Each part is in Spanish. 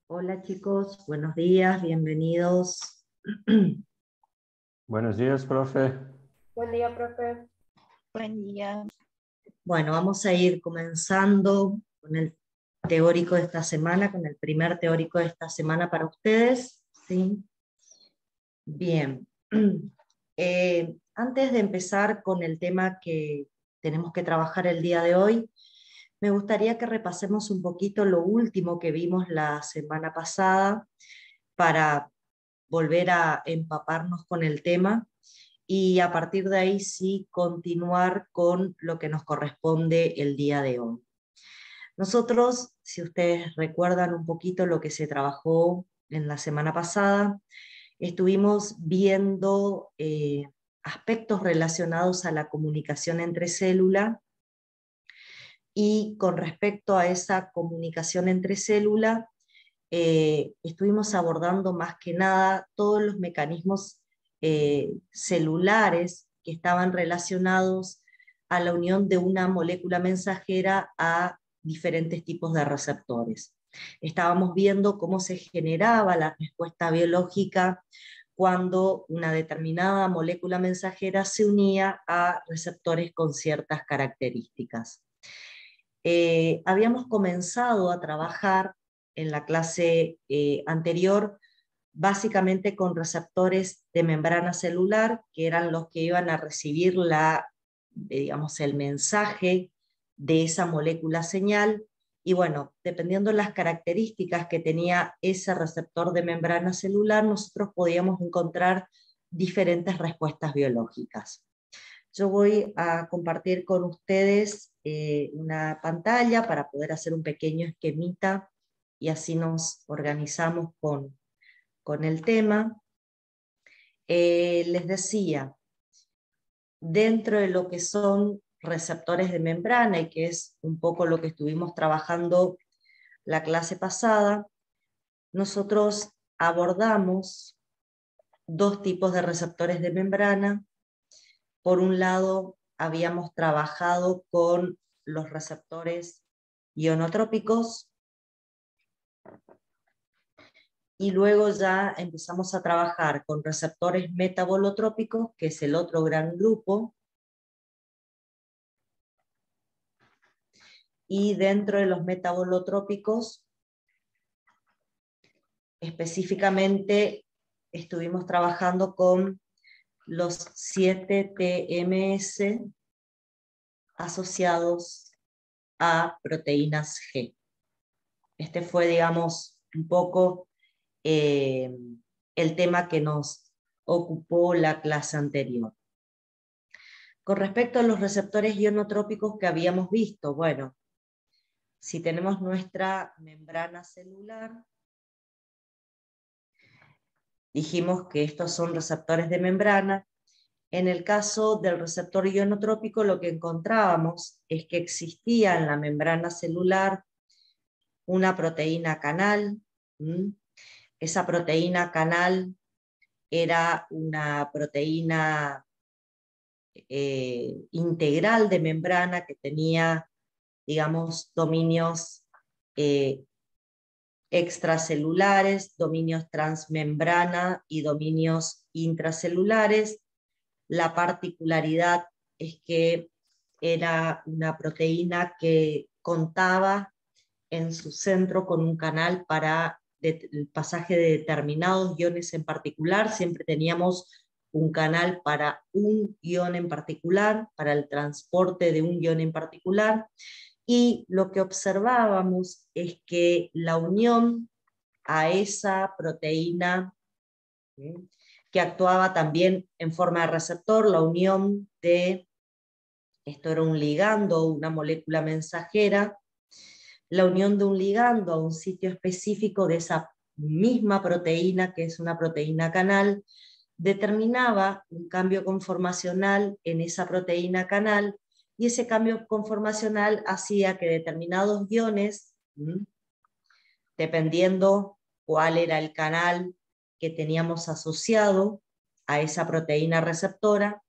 Hola chicos, buenos días, bienvenidos. Buenos días, profe. Buen día, profe. Buen día. Bueno, vamos a ir comenzando con el teórico de esta semana, con el primer teórico de esta semana para ustedes. ¿Sí? Bien. Antes de empezar con el tema que tenemos que trabajar el día de hoy, me gustaría que repasemos un poquito lo último que vimos la semana pasada para volver a empaparnos con el tema y a partir de ahí sí continuar con lo que nos corresponde el día de hoy. Nosotros, si ustedes recuerdan un poquito lo que se trabajó en la semana pasada, estuvimos viendo aspectos relacionados a la comunicación entre células, y con respecto a esa comunicación entre células, estuvimos abordando más que nada todos los mecanismos celulares que estaban relacionados a la unión de una molécula mensajera a diferentes tipos de receptores. Estábamos viendo cómo se generaba la respuesta biológica cuando una determinada molécula mensajera se unía a receptores con ciertas características. Habíamos comenzado a trabajar en la clase anterior básicamente con receptores de membrana celular, que eran los que iban a recibir digamos, el mensaje de esa molécula señal, y bueno, dependiendo de las características que tenía ese receptor de membrana celular, nosotros podíamos encontrar diferentes respuestas biológicas. Yo voy a compartir con ustedes una pantalla para poder hacer un pequeño esquemita y así nos organizamos con el tema. Les decía, dentro de lo que son receptores de membrana, y que es un poco lo que estuvimos trabajando la clase pasada, nosotros abordamos dos tipos de receptores de membrana. Por un lado, habíamos trabajado con los receptores ionotrópicos, y luego ya empezamos a trabajar con receptores metabolotrópicos, que es el otro gran grupo, y dentro de los metabolotrópicos, específicamente estuvimos trabajando con los 7-TMS asociados a proteínas G. Este fue, digamos, un poco el tema que nos ocupó la clase anterior. Con respecto a los receptores ionotrópicos que habíamos visto, bueno, si tenemos nuestra membrana celular, dijimos que estos son receptores de membrana. En el caso del receptor ionotrópico, lo que encontrábamos es que existía en la membrana celular una proteína canal. Esa proteína canal era una proteína integral de membrana que tenía, digamos, dominios extracelulares, dominios transmembrana y dominios intracelulares. La particularidad es que era una proteína que contaba en su centro con un canal para el pasaje de determinados iones en particular. Siempre teníamos un canal para un ion en particular, para el transporte de un ion en particular, y lo que observábamos es que la unión a esa proteína, que actuaba también en forma de receptor, la unión de, esto era un ligando, una molécula mensajera, la unión de un ligando a un sitio específico de esa misma proteína, que es una proteína canal, determinaba un cambio conformacional en esa proteína canal, y ese cambio conformacional hacía que determinados iones, dependiendo cuál era el canal que teníamos asociado a esa proteína receptora,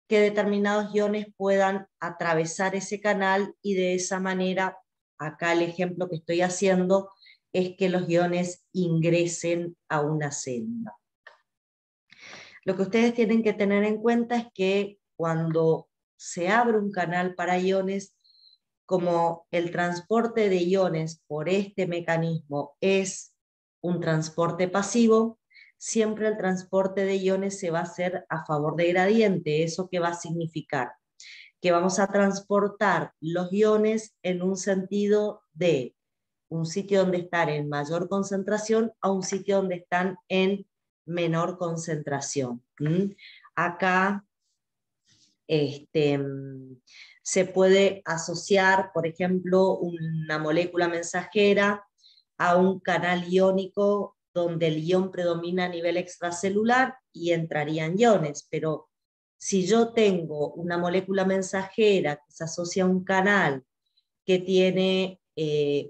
que determinados iones puedan atravesar ese canal y de esa manera, acá el ejemplo que estoy haciendo es que los iones ingresen a una célula. Lo que ustedes tienen que tener en cuenta es que cuando se abre un canal para iones, como el transporte de iones por este mecanismo es un transporte pasivo, siempre el transporte de iones se va a hacer a favor de gradiente. ¿Eso qué va a significar? Que vamos a transportar los iones en un sentido de un sitio donde están en mayor concentración a un sitio donde están en menor concentración. Acá se puede asociar, por ejemplo, una molécula mensajera a un canal iónico donde el ion predomina a nivel extracelular y entrarían iones, pero si yo tengo una molécula mensajera que se asocia a un canal que tiene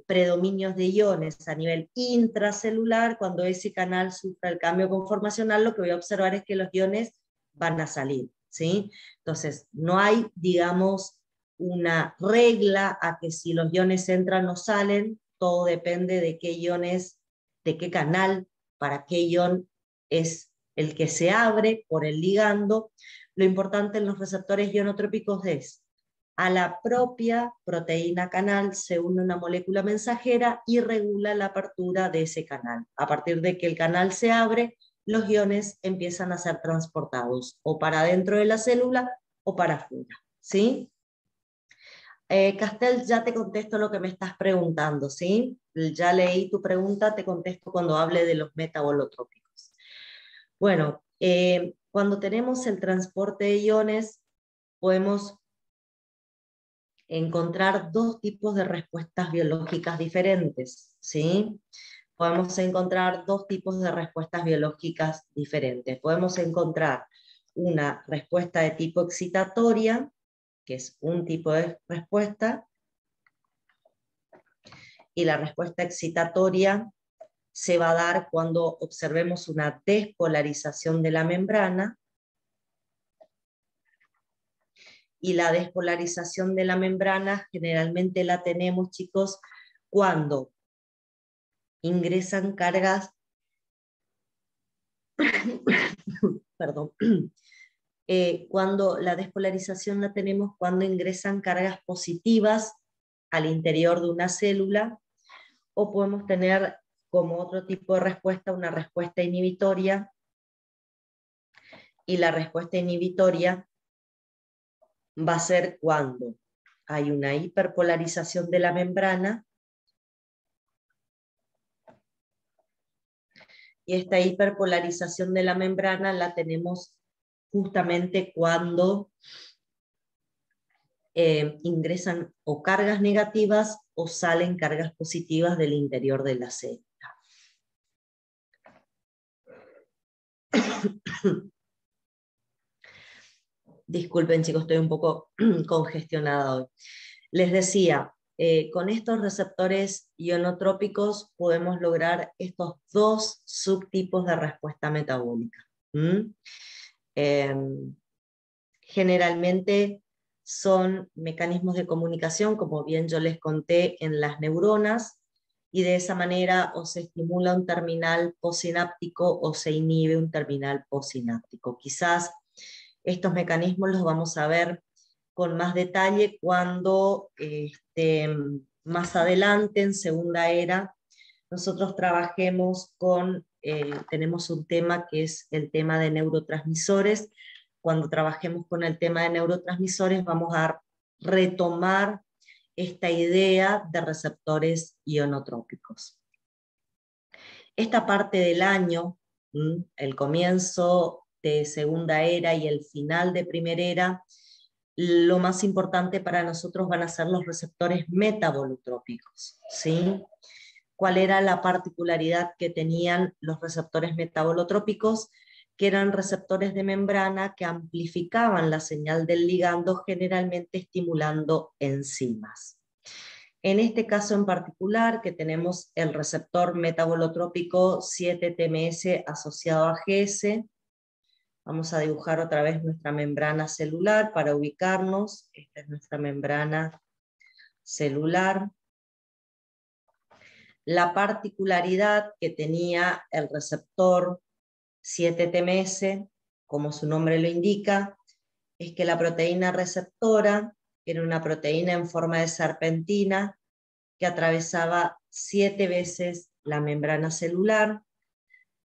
predominios de iones a nivel intracelular, cuando ese canal sufre el cambio conformacional, lo que voy a observar es que los iones van a salir, ¿sí? Entonces, no hay, digamos, una regla a que si los iones entran o salen, todo depende de qué iones, de qué canal, para qué ion es el que se abre por el ligando. Lo importante en los receptores ionotrópicos es a la propia proteína canal se une una molécula mensajera y regula la apertura de ese canal. A partir de que el canal se abre, los iones empiezan a ser transportados o para dentro de la célula o para afuera, ¿sí? Castel, ya te contesto lo que me estás preguntando, ¿sí? Ya leí tu pregunta, te contesto cuando hable de los metabolotrópicos. Bueno, cuando tenemos el transporte de iones, podemos encontrar dos tipos de respuestas biológicas diferentes, ¿sí? Podemos encontrar dos tipos de respuestas biológicas diferentes. Podemos encontrar una respuesta de tipo excitatoria, que es un tipo de respuesta, y la respuesta excitatoria se va a dar cuando observemos una despolarización de la membrana, y la despolarización de la membrana generalmente la tenemos, chicos, cuando ingresan cargas, perdón, cuando la despolarización la tenemos cuando ingresan cargas positivas al interior de una célula, o podemos tener como otro tipo de respuesta una respuesta inhibitoria, y la respuesta inhibitoria va a ser cuando hay una hiperpolarización de la membrana, y esta hiperpolarización de la membrana la tenemos justamente cuando ingresan o cargas negativas o salen cargas positivas del interior de la célula. Disculpen, chicos, estoy un poco congestionada hoy. Les decía, con estos receptores ionotrópicos podemos lograr estos dos subtipos de respuesta metabólica. Generalmente son mecanismos de comunicación, como bien yo les conté, en las neuronas, y de esa manera o se estimula un terminal posináptico o se inhibe un terminal posináptico. Quizás estos mecanismos los vamos a ver con más detalle cuando más adelante, en segunda era, nosotros trabajemos con, tenemos un tema que es el tema de neurotransmisores. Cuando trabajemos con el tema de neurotransmisores vamos a retomar esta idea de receptores ionotrópicos. Esta parte del año, el comienzo de segunda era y el final de primera era, lo más importante para nosotros van a ser los receptores metabolotrópicos, ¿sí? ¿Cuál era la particularidad que tenían los receptores metabolotrópicos? Que eran receptores de membrana que amplificaban la señal del ligando, generalmente estimulando enzimas. En este caso en particular, que tenemos el receptor metabolotrópico 7-TMS asociado a GS, vamos a dibujar otra vez nuestra membrana celular para ubicarnos. Esta es nuestra membrana celular. La particularidad que tenía el receptor 7-TMS, como su nombre lo indica, es que la proteína receptora era una proteína en forma de serpentina que atravesaba 7 veces la membrana celular,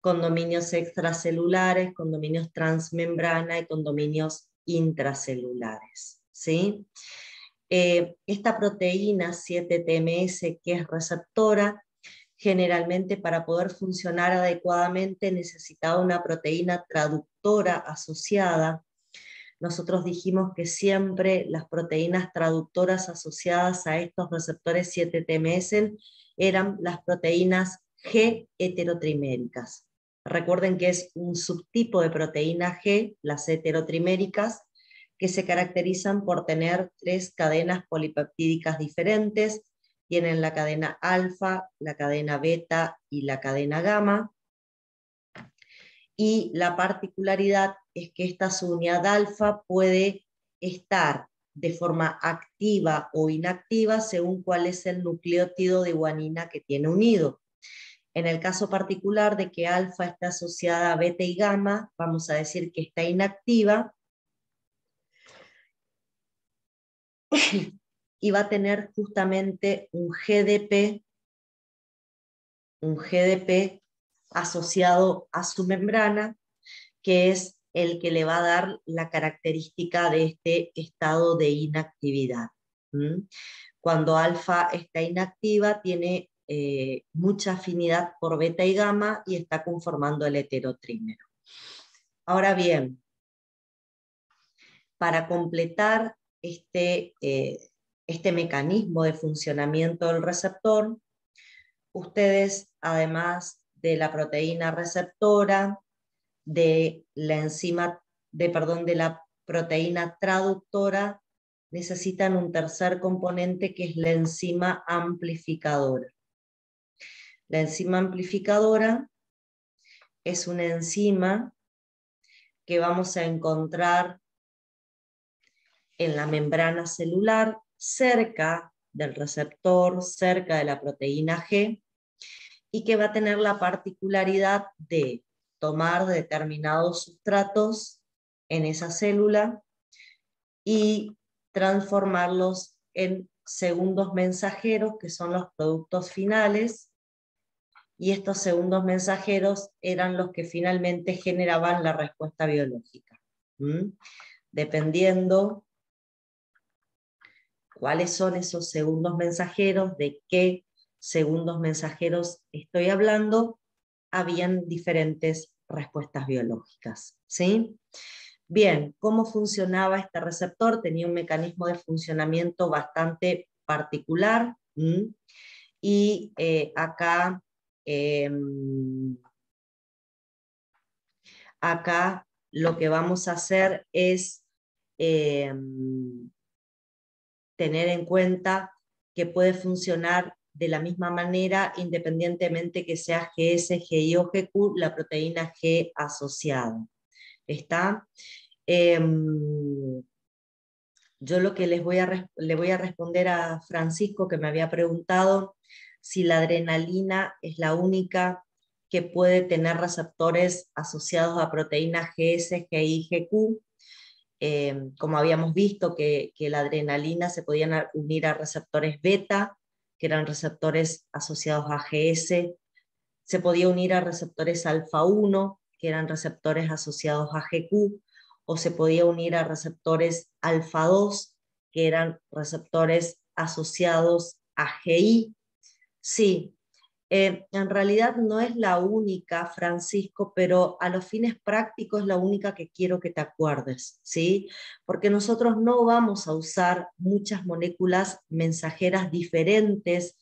con dominios extracelulares, con dominios transmembrana y con dominios intracelulares, ¿sí? Esta proteína 7-TMS, que es receptora, generalmente para poder funcionar adecuadamente necesitaba una proteína traductora asociada. Nosotros dijimos que siempre las proteínas traductoras asociadas a estos receptores 7-TMS eran las proteínas G heterotriméricas. Recuerden que es un subtipo de proteína G, las heterotriméricas, que se caracterizan por tener 3 cadenas polipeptídicas diferentes. Tienen la cadena alfa, la cadena beta y la cadena gamma. Y la particularidad es que esta subunidad alfa puede estar de forma activa o inactiva según cuál es el nucleótido de guanina que tiene unido. En el caso particular de que alfa está asociada a beta y gamma, vamos a decir que está inactiva y va a tener justamente un GDP asociado a su membrana, que es el que le va a dar la característica de este estado de inactividad. Cuando alfa está inactiva, tiene mucha afinidad por beta y gamma y está conformando el heterotrímero. Ahora bien, para completar este mecanismo de funcionamiento del receptor, ustedes, además de la proteína receptora, de la proteína traductora, necesitan un tercer componente que es la enzima amplificadora. La enzima amplificadora es una enzima que vamos a encontrar en la membrana celular, cerca del receptor, cerca de la proteína G, y que va a tener la particularidad de tomar determinados sustratos en esa célula y transformarlos en segundos mensajeros, que son los productos finales, y estos segundos mensajeros eran los que finalmente generaban la respuesta biológica. Dependiendo cuáles son esos segundos mensajeros, de qué segundos mensajeros estoy hablando, habían diferentes respuestas biológicas, ¿sí? Bien, ¿cómo funcionaba este receptor? Tenía un mecanismo de funcionamiento bastante particular, y acá lo que vamos a hacer es tener en cuenta que puede funcionar de la misma manera independientemente que sea GS, GI o GQ, la proteína G asociada. ¿Está? Yo lo que le voy a responder a Francisco, que me había preguntado si la adrenalina es la única que puede tener receptores asociados a proteínas GS, GI, GQ. Como habíamos visto que la adrenalina se podían unir a receptores beta, que eran receptores asociados a GS, se podía unir a receptores alfa 1, que eran receptores asociados a GQ, o se podía unir a receptores alfa 2, que eran receptores asociados a GI. Sí, en realidad no es la única, Francisco, pero a los fines prácticos es la única que quiero que te acuerdes, ¿sí? Porque nosotros no vamos a usar muchas moléculas mensajeras diferentes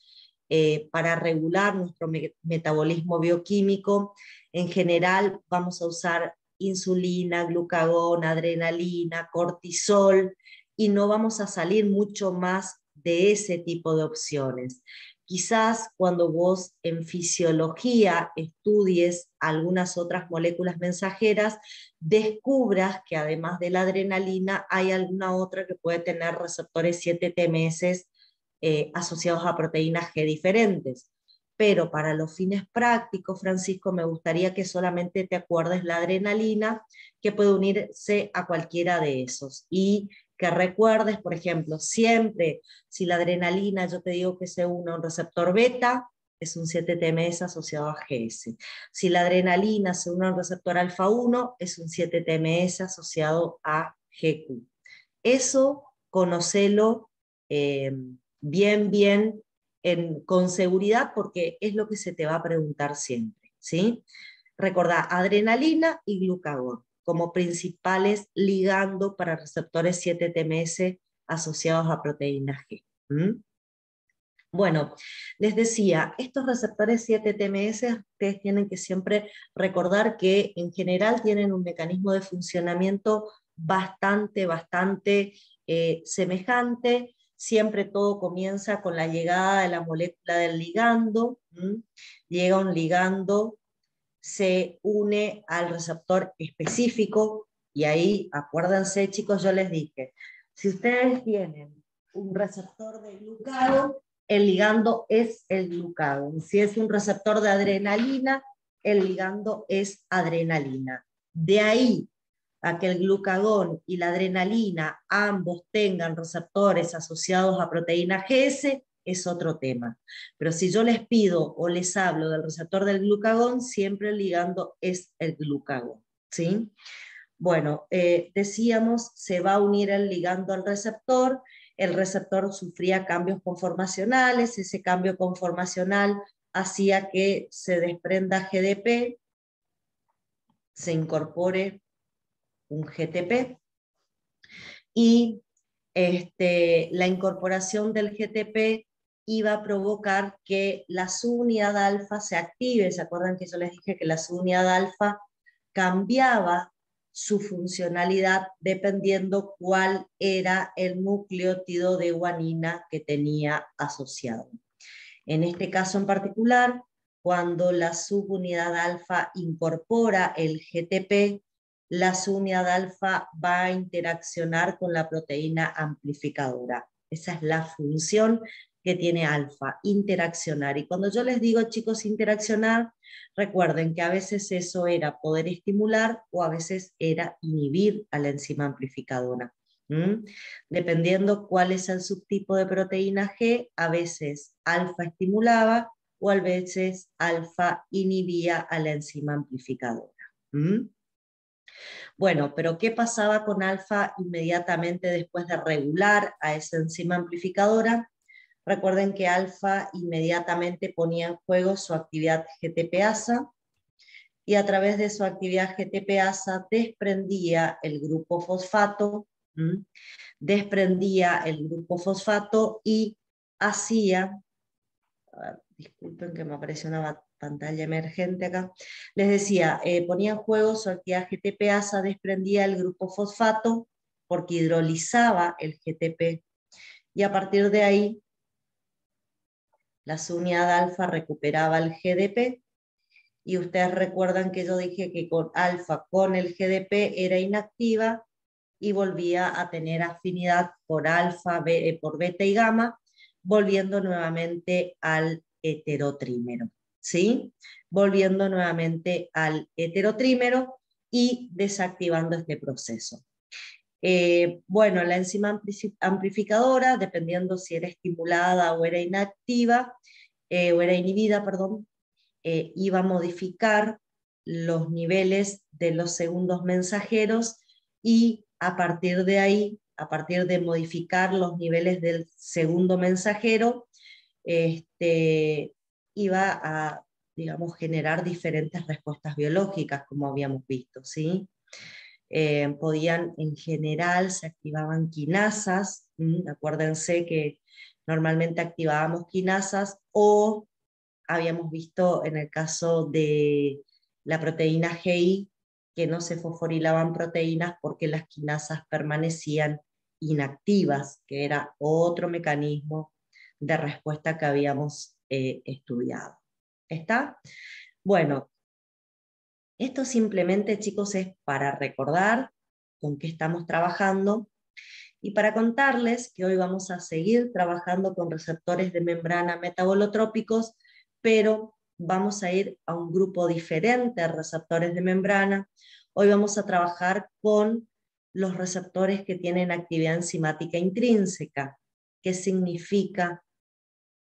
para regular nuestro metabolismo bioquímico. En general vamos a usar insulina, glucagón, adrenalina, cortisol, y no vamos a salir mucho más de ese tipo de opciones. Quizás cuando vos en fisiología estudies algunas otras moléculas mensajeras, descubras que además de la adrenalina hay alguna otra que puede tener receptores 7-TMS asociados a proteínas G diferentes. pero para los fines prácticos, Francisco, me gustaría que solamente te acuerdes la adrenalina, que puede unirse a cualquiera de esos, y que recuerdes, por ejemplo, siempre, si la adrenalina, yo te digo que se une a un receptor beta, es un 7-TMS asociado a GS. Si la adrenalina se une a un receptor alfa 1, es un 7-TMS asociado a GQ. Eso, conocelo bien con seguridad, porque es lo que se te va a preguntar siempre, ¿sí? Recordá, adrenalina y glucagón como principales ligando para receptores 7-TMS asociados a proteína G. ¿Mm? Bueno, les decía, estos receptores 7-TMS, ustedes tienen que siempre recordar que en general tienen un mecanismo de funcionamiento bastante semejante. Siempre todo comienza con la llegada de la molécula del ligando. Llega un ligando, se une al receptor específico, y ahí, acuérdense chicos, yo les dije, si ustedes tienen un receptor de glucagón, el ligando es el glucagón. Si es un receptor de adrenalina, el ligando es adrenalina. De ahí a que el glucagón y la adrenalina ambos tengan receptores asociados a proteína GS, es otro tema. Pero si yo les pido o les hablo del receptor del glucagón, siempre el ligando es el glucagón, ¿sí? Bueno, decíamos, se va a unir el ligando al receptor, el receptor sufría cambios conformacionales, ese cambio conformacional hacía que se desprenda GDP, se incorpore un GTP, y la incorporación del GTP iba a provocar que la subunidad alfa se active. ¿Se acuerdan que yo les dije que la subunidad alfa cambiaba su funcionalidad dependiendo cuál era el nucleótido de guanina que tenía asociado? En este caso en particular, cuando la subunidad alfa incorpora el GTP, la subunidad alfa va a interaccionar con la proteína amplificadora. Esa es la función que tiene alfa, interaccionar. Y cuando yo les digo, chicos, interaccionar, recuerden que a veces eso era poder estimular o a veces era inhibir a la enzima amplificadora. Dependiendo cuál es el subtipo de proteína G, a veces alfa estimulaba o a veces alfa inhibía a la enzima amplificadora. Bueno, pero ¿qué pasaba con alfa inmediatamente después de regular a esa enzima amplificadora? Recuerden que alfa inmediatamente ponía en juego su actividad GTPasa, y a través de su actividad GTPasa desprendía el grupo fosfato, y hacía, disculpen que me apareció una pantalla emergente acá, les decía, ponía en juego su actividad GTPasa, desprendía el grupo fosfato porque hidrolizaba el GTP, y a partir de ahí la subunidad alfa recuperaba el GDP, y ustedes recuerdan que yo dije que con alfa con el GDP era inactiva y volvía a tener afinidad por alfa, por beta y gamma, volviendo nuevamente al heterotrímero, ¿sí? Volviendo nuevamente al heterotrímero y desactivando este proceso. Bueno, la enzima amplificadora, dependiendo si era estimulada o era inactiva, o era inhibida, perdón, iba a modificar los niveles de los segundos mensajeros, y a partir de ahí, a partir de modificar los niveles del segundo mensajero, iba a, digamos, generar diferentes respuestas biológicas, como habíamos visto, ¿sí? Podían, en general, se activaban quinasas, acuérdense que normalmente activábamos quinasas, o habíamos visto en el caso de la proteína GI que no se fosforilaban proteínas porque las quinasas permanecían inactivas, que era otro mecanismo de respuesta que habíamos estudiado. ¿Está? Bueno, esto simplemente, chicos, es para recordar con qué estamos trabajando y para contarles que hoy vamos a seguir trabajando con receptores de membrana metabolotrópicos, pero vamos a ir a un grupo diferente de receptores de membrana. Hoy vamos a trabajar con los receptores que tienen actividad enzimática intrínseca. ¿Qué significa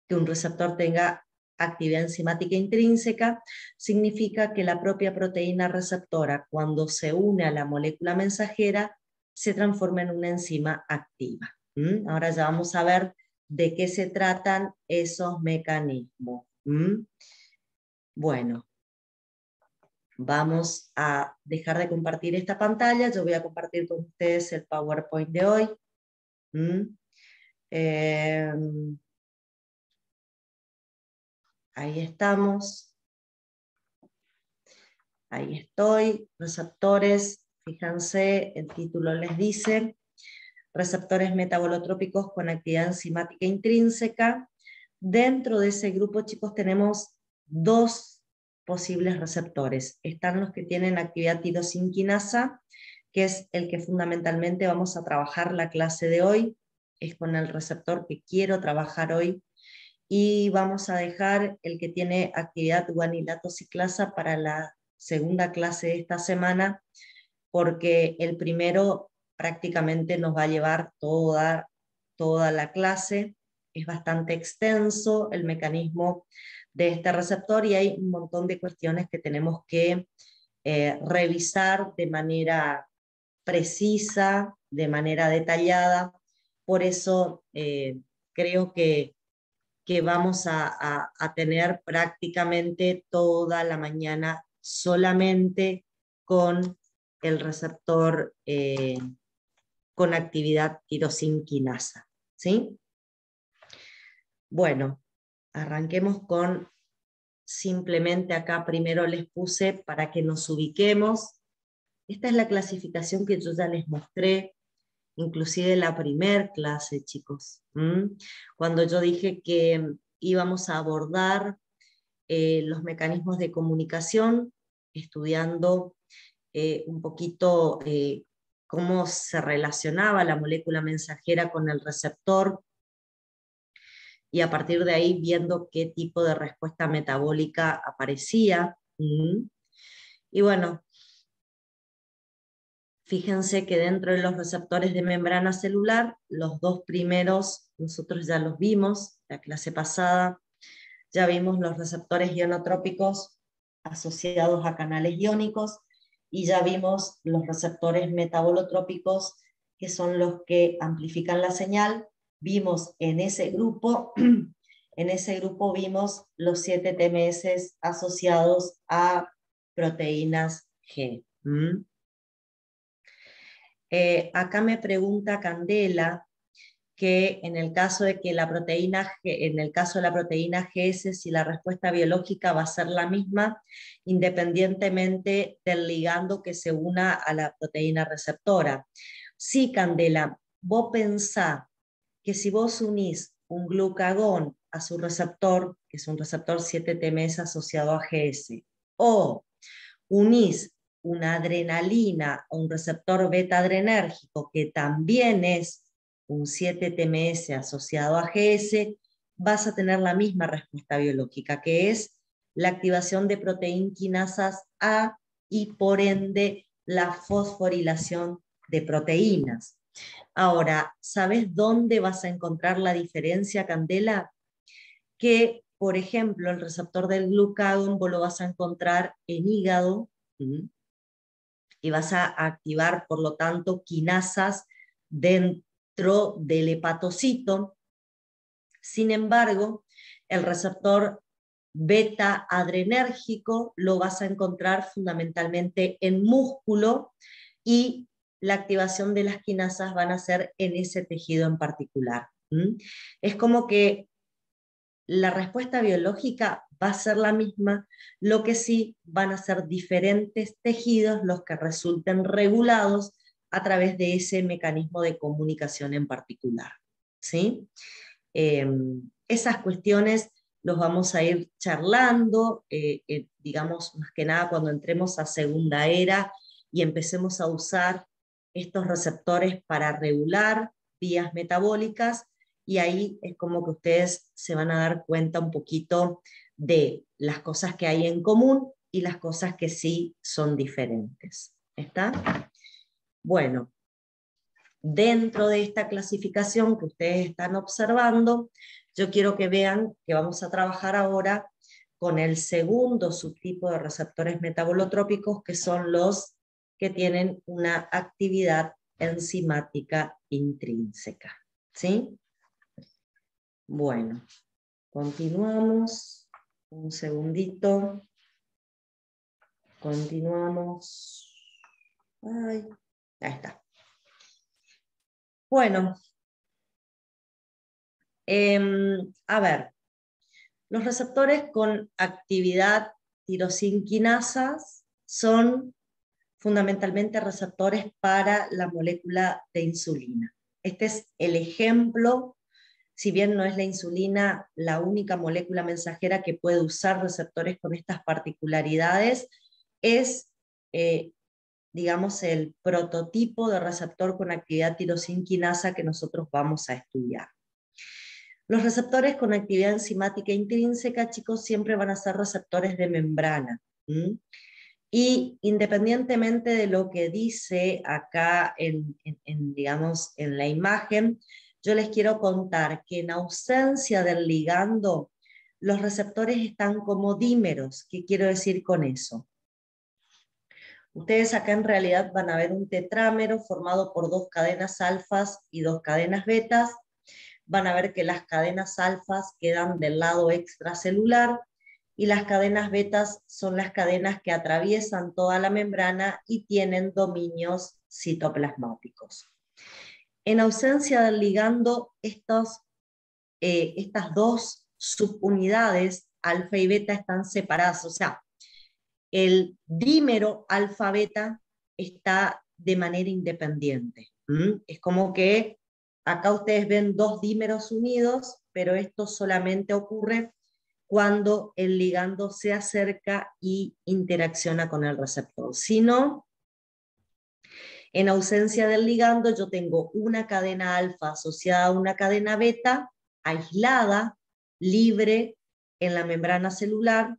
que un receptor tenga actividad enzimática intrínseca? Significa que la propia proteína receptora, cuando se une a la molécula mensajera, se transforma en una enzima activa. Ahora ya vamos a ver de qué se tratan esos mecanismos. Bueno, vamos a dejar de compartir esta pantalla. Yo voy a compartir con ustedes el PowerPoint de hoy. Ahí estamos. Ahí estoy. Receptores, fíjense, el título les dice, receptores metabolotrópicos con actividad enzimática intrínseca. Dentro de ese grupo, chicos, tenemos dos posibles receptores. Están los que tienen actividad tirosinquinasa, que es el que fundamentalmente vamos a trabajar la clase de hoy. Es con el receptor que quiero trabajar hoy. Y vamos a dejar el que tiene actividad guanilato ciclasa para la segunda clase de esta semana, porque el primero prácticamente nos va a llevar toda la clase. Es bastante extenso el mecanismo de este receptor y hay un montón de cuestiones que tenemos que revisar de manera precisa, de manera detallada. Por eso creo que vamos a tener prácticamente toda la mañana solamente con el receptor con actividad tirosinquinasa, ¿sí? Bueno, arranquemos con, simplemente acá primero les puse para que nos ubiquemos. Esta es la clasificación que yo ya les mostré, inclusive la primer clase, chicos. Cuando yo dije que íbamos a abordar los mecanismos de comunicación, estudiando un poquito cómo se relacionaba la molécula mensajera con el receptor, y a partir de ahí viendo qué tipo de respuesta metabólica aparecía. Y bueno, fíjense que dentro de los receptores de membrana celular, los dos primeros nosotros ya los vimos, la clase pasada, ya vimos los receptores ionotrópicos asociados a canales iónicos, y ya vimos los receptores metabolotrópicos, que son los que amplifican la señal. Vimos en ese grupo, vimos los 7 TMS asociados a proteínas G. Acá me pregunta Candela que en el caso de la proteína GS, si la respuesta biológica va a ser la misma, independientemente del ligando que se una a la proteína receptora. Sí, Candela, vos pensá que si vos unís un glucagón a su receptor, que es un receptor 7-TMS asociado a GS, o unís una adrenalina a un receptor beta-adrenérgico, que también es un 7-TMS asociado a GS, vas a tener la misma respuesta biológica, que es la activación de proteínquinasas A y por ende la fosforilación de proteínas. Ahora, ¿sabes dónde vas a encontrar la diferencia, Candela? Que, por ejemplo, el receptor del glucagón vos lo vas a encontrar en hígado, y vas a activar, por lo tanto, quinasas dentro del hepatocito. Sin embargo, el receptor beta adrenérgico lo vas a encontrar fundamentalmente en músculo, y la activación de las quinasas van a ser en ese tejido en particular. Es como que la respuesta biológica va a ser la misma, lo que sí van a ser diferentes tejidos los que resulten regulados a través de ese mecanismo de comunicación en particular, ¿sí? Esas cuestiones los vamos a ir charlando, digamos, más que nada cuando entremos a segunda era y empecemos a usar estos receptores para regular vías metabólicas, y ahí es como que ustedes se van a dar cuenta un poquito de las cosas que hay en común y las cosas que sí son diferentes. ¿Está? Bueno, dentro de esta clasificación que ustedes están observando, yo quiero que vean que vamos a trabajar ahora con el segundo subtipo de receptores metabolotrópicos, que son los que tienen una actividad enzimática intrínseca. ¿Sí? Bueno, continuamos. Un segundito. Continuamos. Ay, ahí está. Bueno, a ver, los receptores con actividad tirosinquinasas son fundamentalmente receptores para la molécula de insulina. Este es el ejemplo, si bien no es la insulina la única molécula mensajera que puede usar receptores con estas particularidades, es, digamos, el prototipo de receptor con actividad tirosinquinasa que nosotros vamos a estudiar. Los receptores con actividad enzimática intrínseca, chicos, siempre van a ser receptores de membrana. Y independientemente de lo que dice acá digamos, en la imagen, yo les quiero contar que en ausencia del ligando, los receptores están como dímeros. ¿Qué quiero decir con eso? Ustedes acá en realidad van a ver un tetrámero formado por 2 cadenas alfas y 2 cadenas betas. Van a ver que las cadenas alfas quedan del lado extracelular y las cadenas betas son las cadenas que atraviesan toda la membrana y tienen dominios citoplasmáticos. En ausencia del ligando, estas 2 subunidades, alfa y beta, están separadas. O sea, el dímero alfa-beta está de manera independiente. Es como que acá ustedes ven 2 dímeros unidos, pero esto solamente ocurre cuando el ligando se acerca y interacciona con el receptor. Si no, en ausencia del ligando, yo tengo una cadena alfa asociada a una cadena beta, aislada, libre en la membrana celular,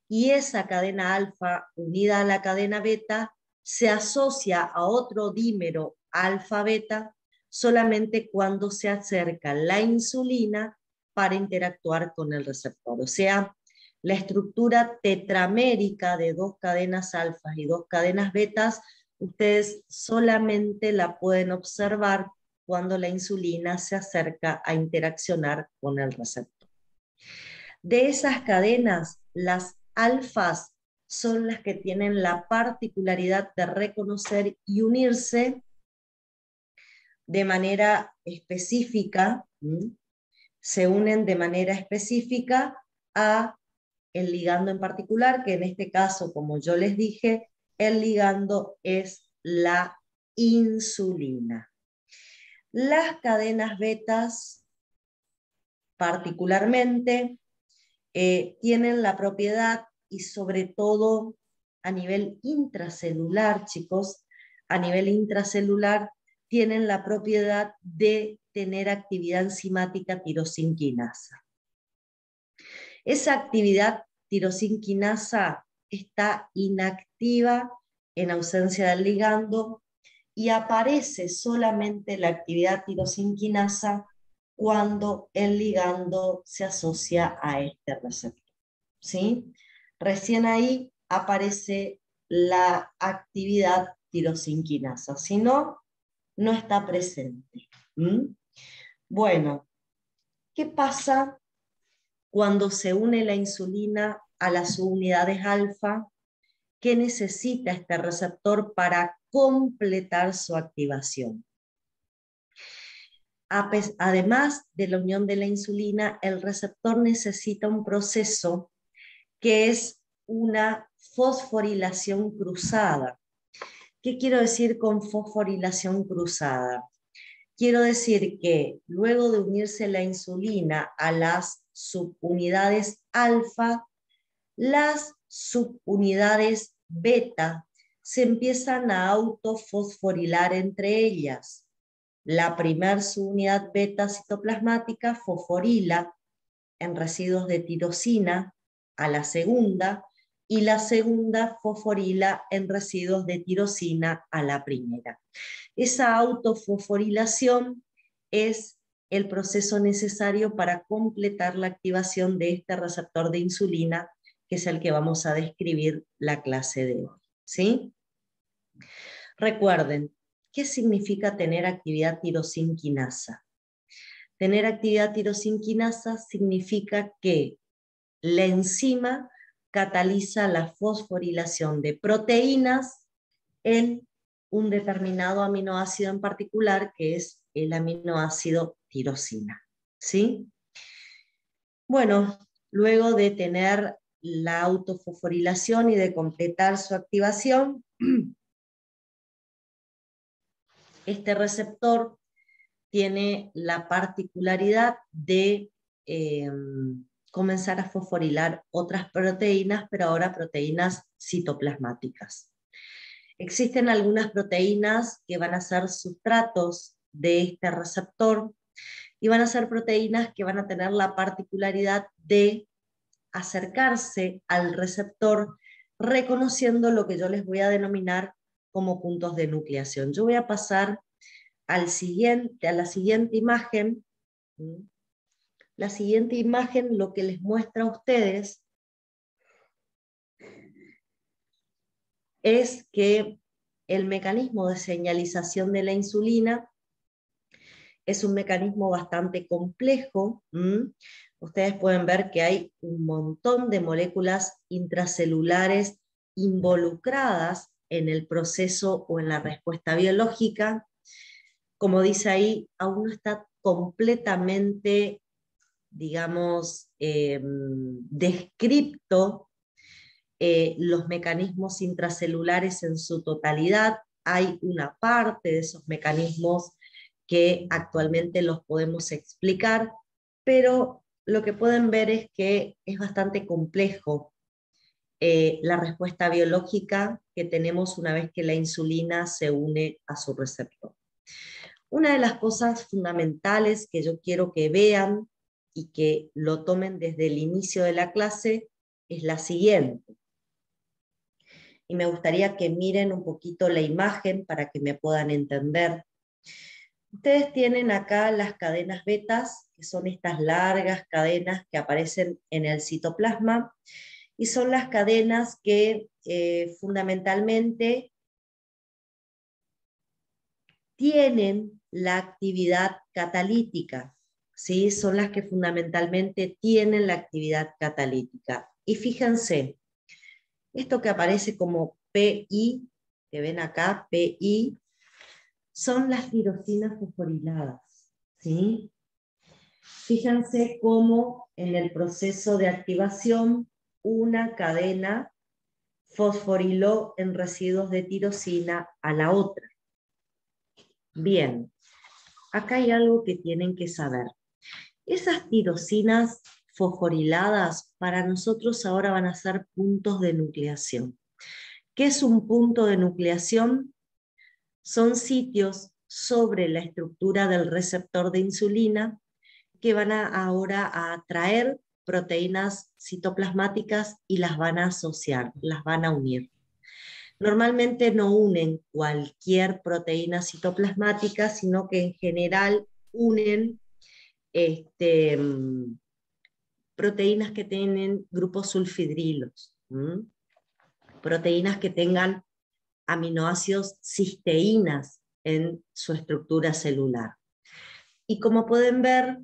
y esa cadena alfa unida a la cadena beta se asocia a otro dímero alfa-beta solamente cuando se acerca la insulina para interactuar con el receptor. O sea, la estructura tetramérica de 2 cadenas alfas y 2 cadenas betas, ustedes solamente la pueden observar cuando la insulina se acerca a interaccionar con el receptor. De esas cadenas, las alfas son las que tienen la particularidad de reconocer y unirse de manera específica, se unen de manera específica a el ligando en particular, que en este caso, como yo les dije, el ligando es la insulina. Las cadenas betas, particularmente, tienen la propiedad, y sobre todo a nivel intracelular, chicos, a nivel intracelular, tienen la propiedad de tener actividad enzimática tirosinquinasa. Esa actividad tirosinquinasa está inactiva en ausencia del ligando y aparece solamente la actividad tirosinquinasa cuando el ligando se asocia a este receptor. ¿Sí? Recién ahí aparece la actividad tirosinquinasa, si no, no está presente. Bueno, ¿qué pasa cuando se une la insulina a las subunidades alfa? ¿Qué necesita este receptor para completar su activación? Además de la unión de la insulina, el receptor necesita un proceso que es una fosforilación cruzada. ¿Qué quiero decir con fosforilación cruzada? Quiero decir que luego de unirse la insulina a las subunidades alfa, las subunidades beta se empiezan a autofosforilar entre ellas. La primer subunidad beta citoplasmática fosforila en residuos de tirosina a la segunda, y la segunda fosforila en residuos de tirosina a la primera. Esa autofosforilación es el proceso necesario para completar la activación de este receptor de insulina, que es el que vamos a describir la clase de hoy, ¿sí? Recuerden, ¿qué significa tener actividad tirosinquinasa? Tener actividad tirosinquinasa significa que la enzima cataliza la fosforilación de proteínas en un determinado aminoácido en particular, que es el aminoácido tirosina, ¿sí? Bueno, luego de tener la autofosforilación y de completar su activación, este receptor tiene la particularidad de comenzar a fosforilar otras proteínas, pero ahora proteínas citoplasmáticas. Existen algunas proteínas que van a ser sustratos de este receptor y van a ser proteínas que van a tener la particularidad de acercarse al receptor reconociendo lo que yo les voy a denominar como puntos de nucleación. Yo voy a pasar a la siguiente imagen. La siguiente imagen lo que les muestra a ustedes es que el mecanismo de señalización de la insulina es un mecanismo bastante complejo. Ustedes pueden ver que hay un montón de moléculas intracelulares involucradas en el proceso o en la respuesta biológica. Como dice ahí, aún no está completamente, digamos, descripto los mecanismos intracelulares en su totalidad. Hay una parte de esos mecanismos que actualmente los podemos explicar, pero lo que pueden ver es que es bastante complejo la respuesta biológica que tenemos una vez que la insulina se une a su receptor. Una de las cosas fundamentales que yo quiero que vean y que lo tomen desde el inicio de la clase es la siguiente. Y me gustaría que miren un poquito la imagen para que me puedan entender. Ustedes tienen acá las cadenas betas, que son estas largas cadenas que aparecen en el citoplasma, y son las cadenas que fundamentalmente tienen la actividad catalítica, ¿sí? Son las que fundamentalmente tienen la actividad catalítica. Y fíjense, esto que aparece como PI, que ven acá, PI, son las tirosinas fosforiladas, ¿sí? Fíjense cómo en el proceso de activación una cadena fosforiló en residuos de tirosina a la otra. Bien, acá hay algo que tienen que saber. Esas tirosinas fosforiladas para nosotros ahora van a ser puntos de nucleación. ¿Qué es un punto de nucleación? Son sitios sobre la estructura del receptor de insulina que van ahora a atraer proteínas citoplasmáticas y las van a asociar, las van a unir. Normalmente no unen cualquier proteína citoplasmática, sino que en general unen proteínas que tienen grupos sulfidrilos, proteínas que tengan aminoácidos cisteínas en su estructura celular. Y como pueden ver,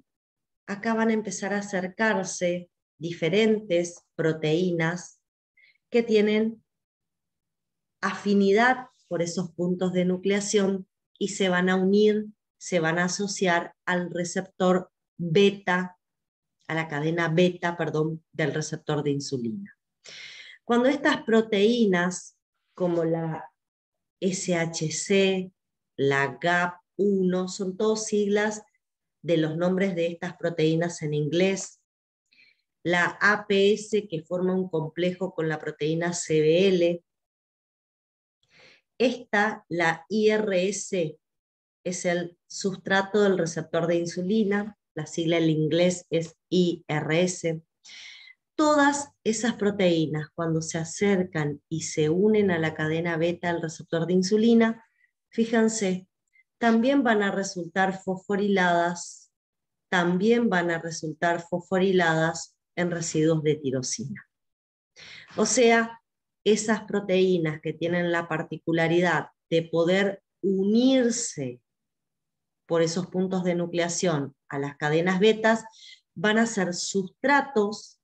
acá van a empezar a acercarse diferentes proteínas que tienen afinidad por esos puntos de nucleación y se van a unir, se van a asociar al receptor beta, a la cadena beta, perdón, del receptor de insulina. Cuando estas proteínas, como la SHC, la GAP1, son todas siglas de los nombres de estas proteínas en inglés, la APS, que forma un complejo con la proteína CBL, la IRS, es el sustrato del receptor de insulina, la sigla en inglés es IRS. Todas esas proteínas, cuando se acercan y se unen a la cadena beta del receptor de insulina, fíjense, también van a resultar fosforiladas, en residuos de tirosina. O sea, esas proteínas que tienen la particularidad de poder unirse por esos puntos de nucleación a las cadenas betas, van a ser sustratos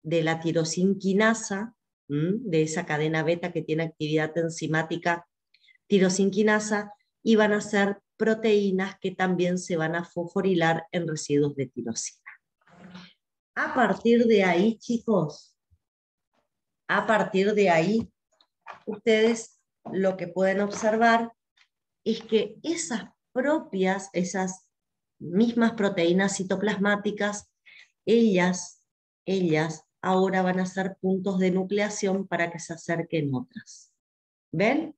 de la tirosinquinasa, de esa cadena beta que tiene actividad enzimática tirosinquinasa, y van a ser proteínas que también se van a fosforilar en residuos de tirosina. A partir de ahí, chicos, ustedes lo que pueden observar es que esas mismas proteínas citoplasmáticas, ellas ahora van a ser puntos de nucleación para que se acerquen otras. ¿Ven?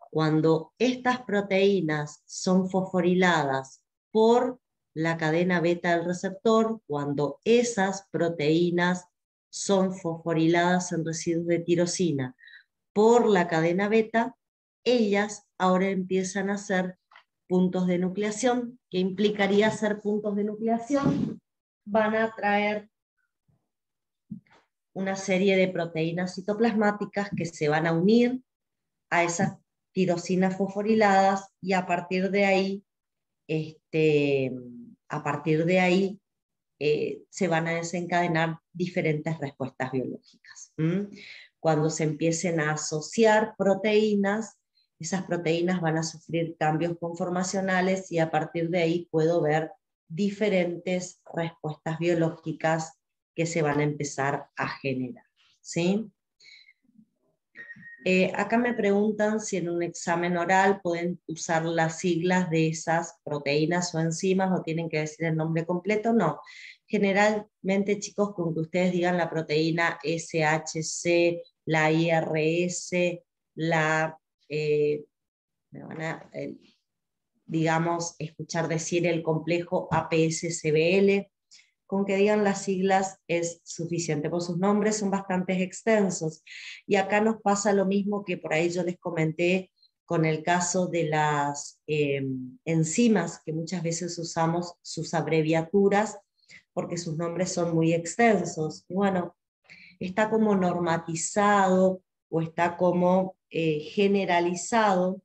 Cuando estas proteínas son fosforiladas por la cadena beta del receptor, cuando esas proteínas son fosforiladas en residuos de tirosina por la cadena beta, ellas ahora empiezan a ser puntos de nucleación. ¿Qué implicaría ser puntos de nucleación? Van a traer una serie de proteínas citoplasmáticas que se van a unir a esas tirosinas fosforiladas, y a partir de ahí, se van a desencadenar diferentes respuestas biológicas. Cuando se empiecen a asociar proteínas, esas proteínas van a sufrir cambios conformacionales, y a partir de ahí puedo ver diferentes respuestas biológicas que se van a empezar a generar. ¿Sí? Acá me preguntan si en un examen oral pueden usar las siglas de esas proteínas o enzimas, o tienen que decir el nombre completo. No. Generalmente, chicos, con que ustedes digan la proteína SHC, la IRS, me van a, digamos, escuchar decir el complejo APS-CBL, con que digan las siglas es suficiente, porque sus nombres son bastante extensos. Y acá nos pasa lo mismo que por ahí yo les comenté con el caso de las enzimas, que muchas veces usamos sus abreviaturas porque sus nombres son muy extensos. Y bueno, está como normatizado o está como generalizado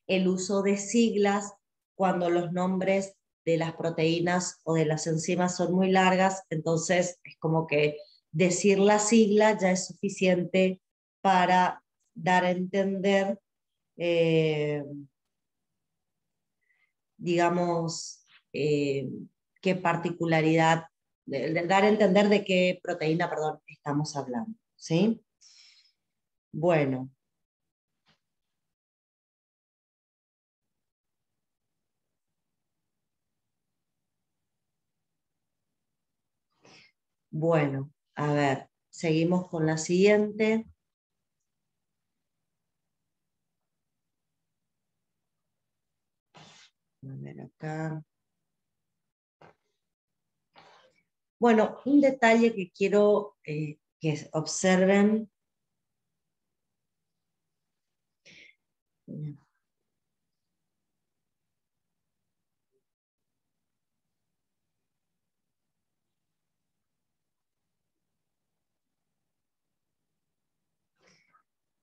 el uso de siglas cuando los nombres de las proteínas o de las enzimas son muy largas. Entonces es como que decir la sigla ya es suficiente para dar a entender, digamos, qué particularidad, dar a entender de qué proteína, perdón, estamos hablando. ¿Sí? Bueno. Bueno, a ver, seguimos con la siguiente. A ver acá. Bueno, un detalle que quiero que observen.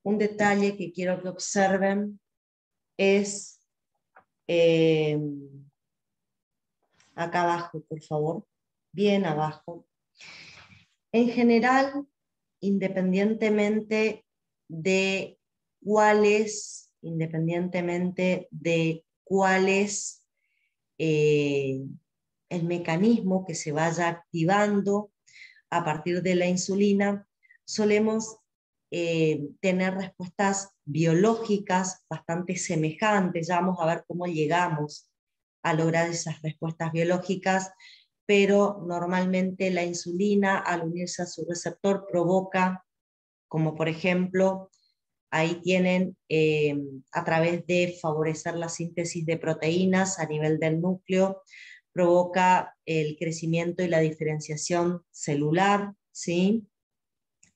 Un detalle que quiero que observen es acá abajo, por favor, bien abajo. En general, independientemente de cuál es el mecanismo que se vaya activando a partir de la insulina, solemos tener respuestas biológicas bastante semejantes. Ya vamos a ver cómo llegamos a lograr esas respuestas biológicas, pero normalmente la insulina, al unirse a su receptor, provoca, como por ejemplo, ahí tienen, a través de favorecer la síntesis de proteínas a nivel del núcleo, provoca el crecimiento y la diferenciación celular, ¿sí?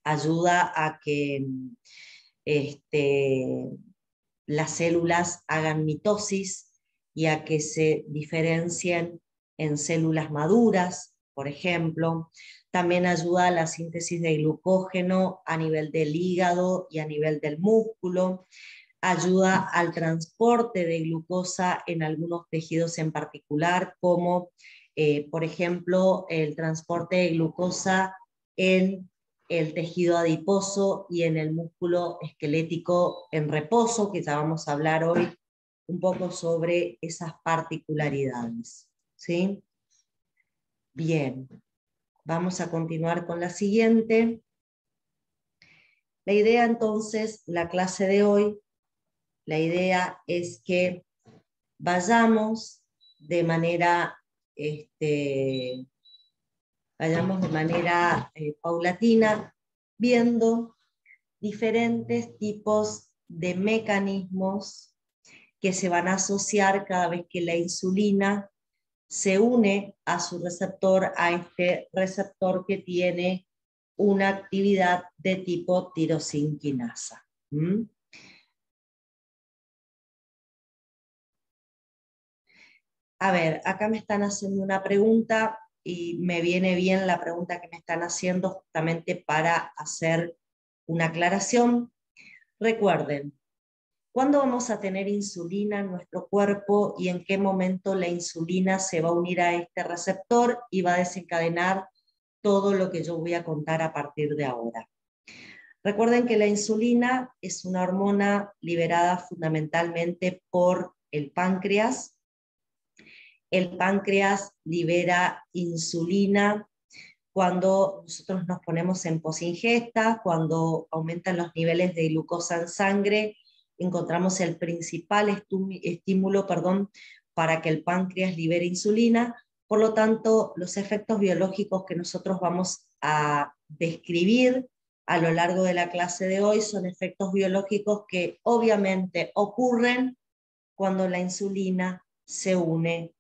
Ayuda a que las células hagan mitosis y a que se diferencien en células maduras, por ejemplo. También ayuda a la síntesis de glucógeno a nivel del hígado y a nivel del músculo. Ayuda al transporte de glucosa en algunos tejidos en particular, como por ejemplo el transporte de glucosa en el tejido adiposo y en el músculo esquelético en reposo, que ya vamos a hablar hoy un poco sobre esas particularidades, ¿sí? Bien, vamos a continuar con la siguiente. La idea entonces, la clase de hoy, la idea es que vayamos de manera, paulatina, viendo diferentes tipos de mecanismos que se van a asociar cada vez que la insulina se une a su receptor, a este receptor que tiene una actividad de tipo tirosinquinasa. ¿Mm? A ver, acá me están haciendo una pregunta y me viene bien la pregunta que me están haciendo justamente para hacer una aclaración. Recuerden, ¿cuándo vamos a tener insulina en nuestro cuerpo y en qué momento la insulina se va a unir a este receptor y va a desencadenar todo lo que yo voy a contar a partir de ahora? Recuerden que la insulina es una hormona liberada fundamentalmente por el páncreas. El páncreas libera insulina cuando nosotros nos ponemos en posingesta, cuando aumentan los niveles de glucosa en sangre, encontramos el principal estímulo para que el páncreas libere insulina. Por lo tanto, los efectos biológicos que nosotros vamos a describir a lo largo de la clase de hoy son efectos biológicos que obviamente ocurren cuando la insulina se une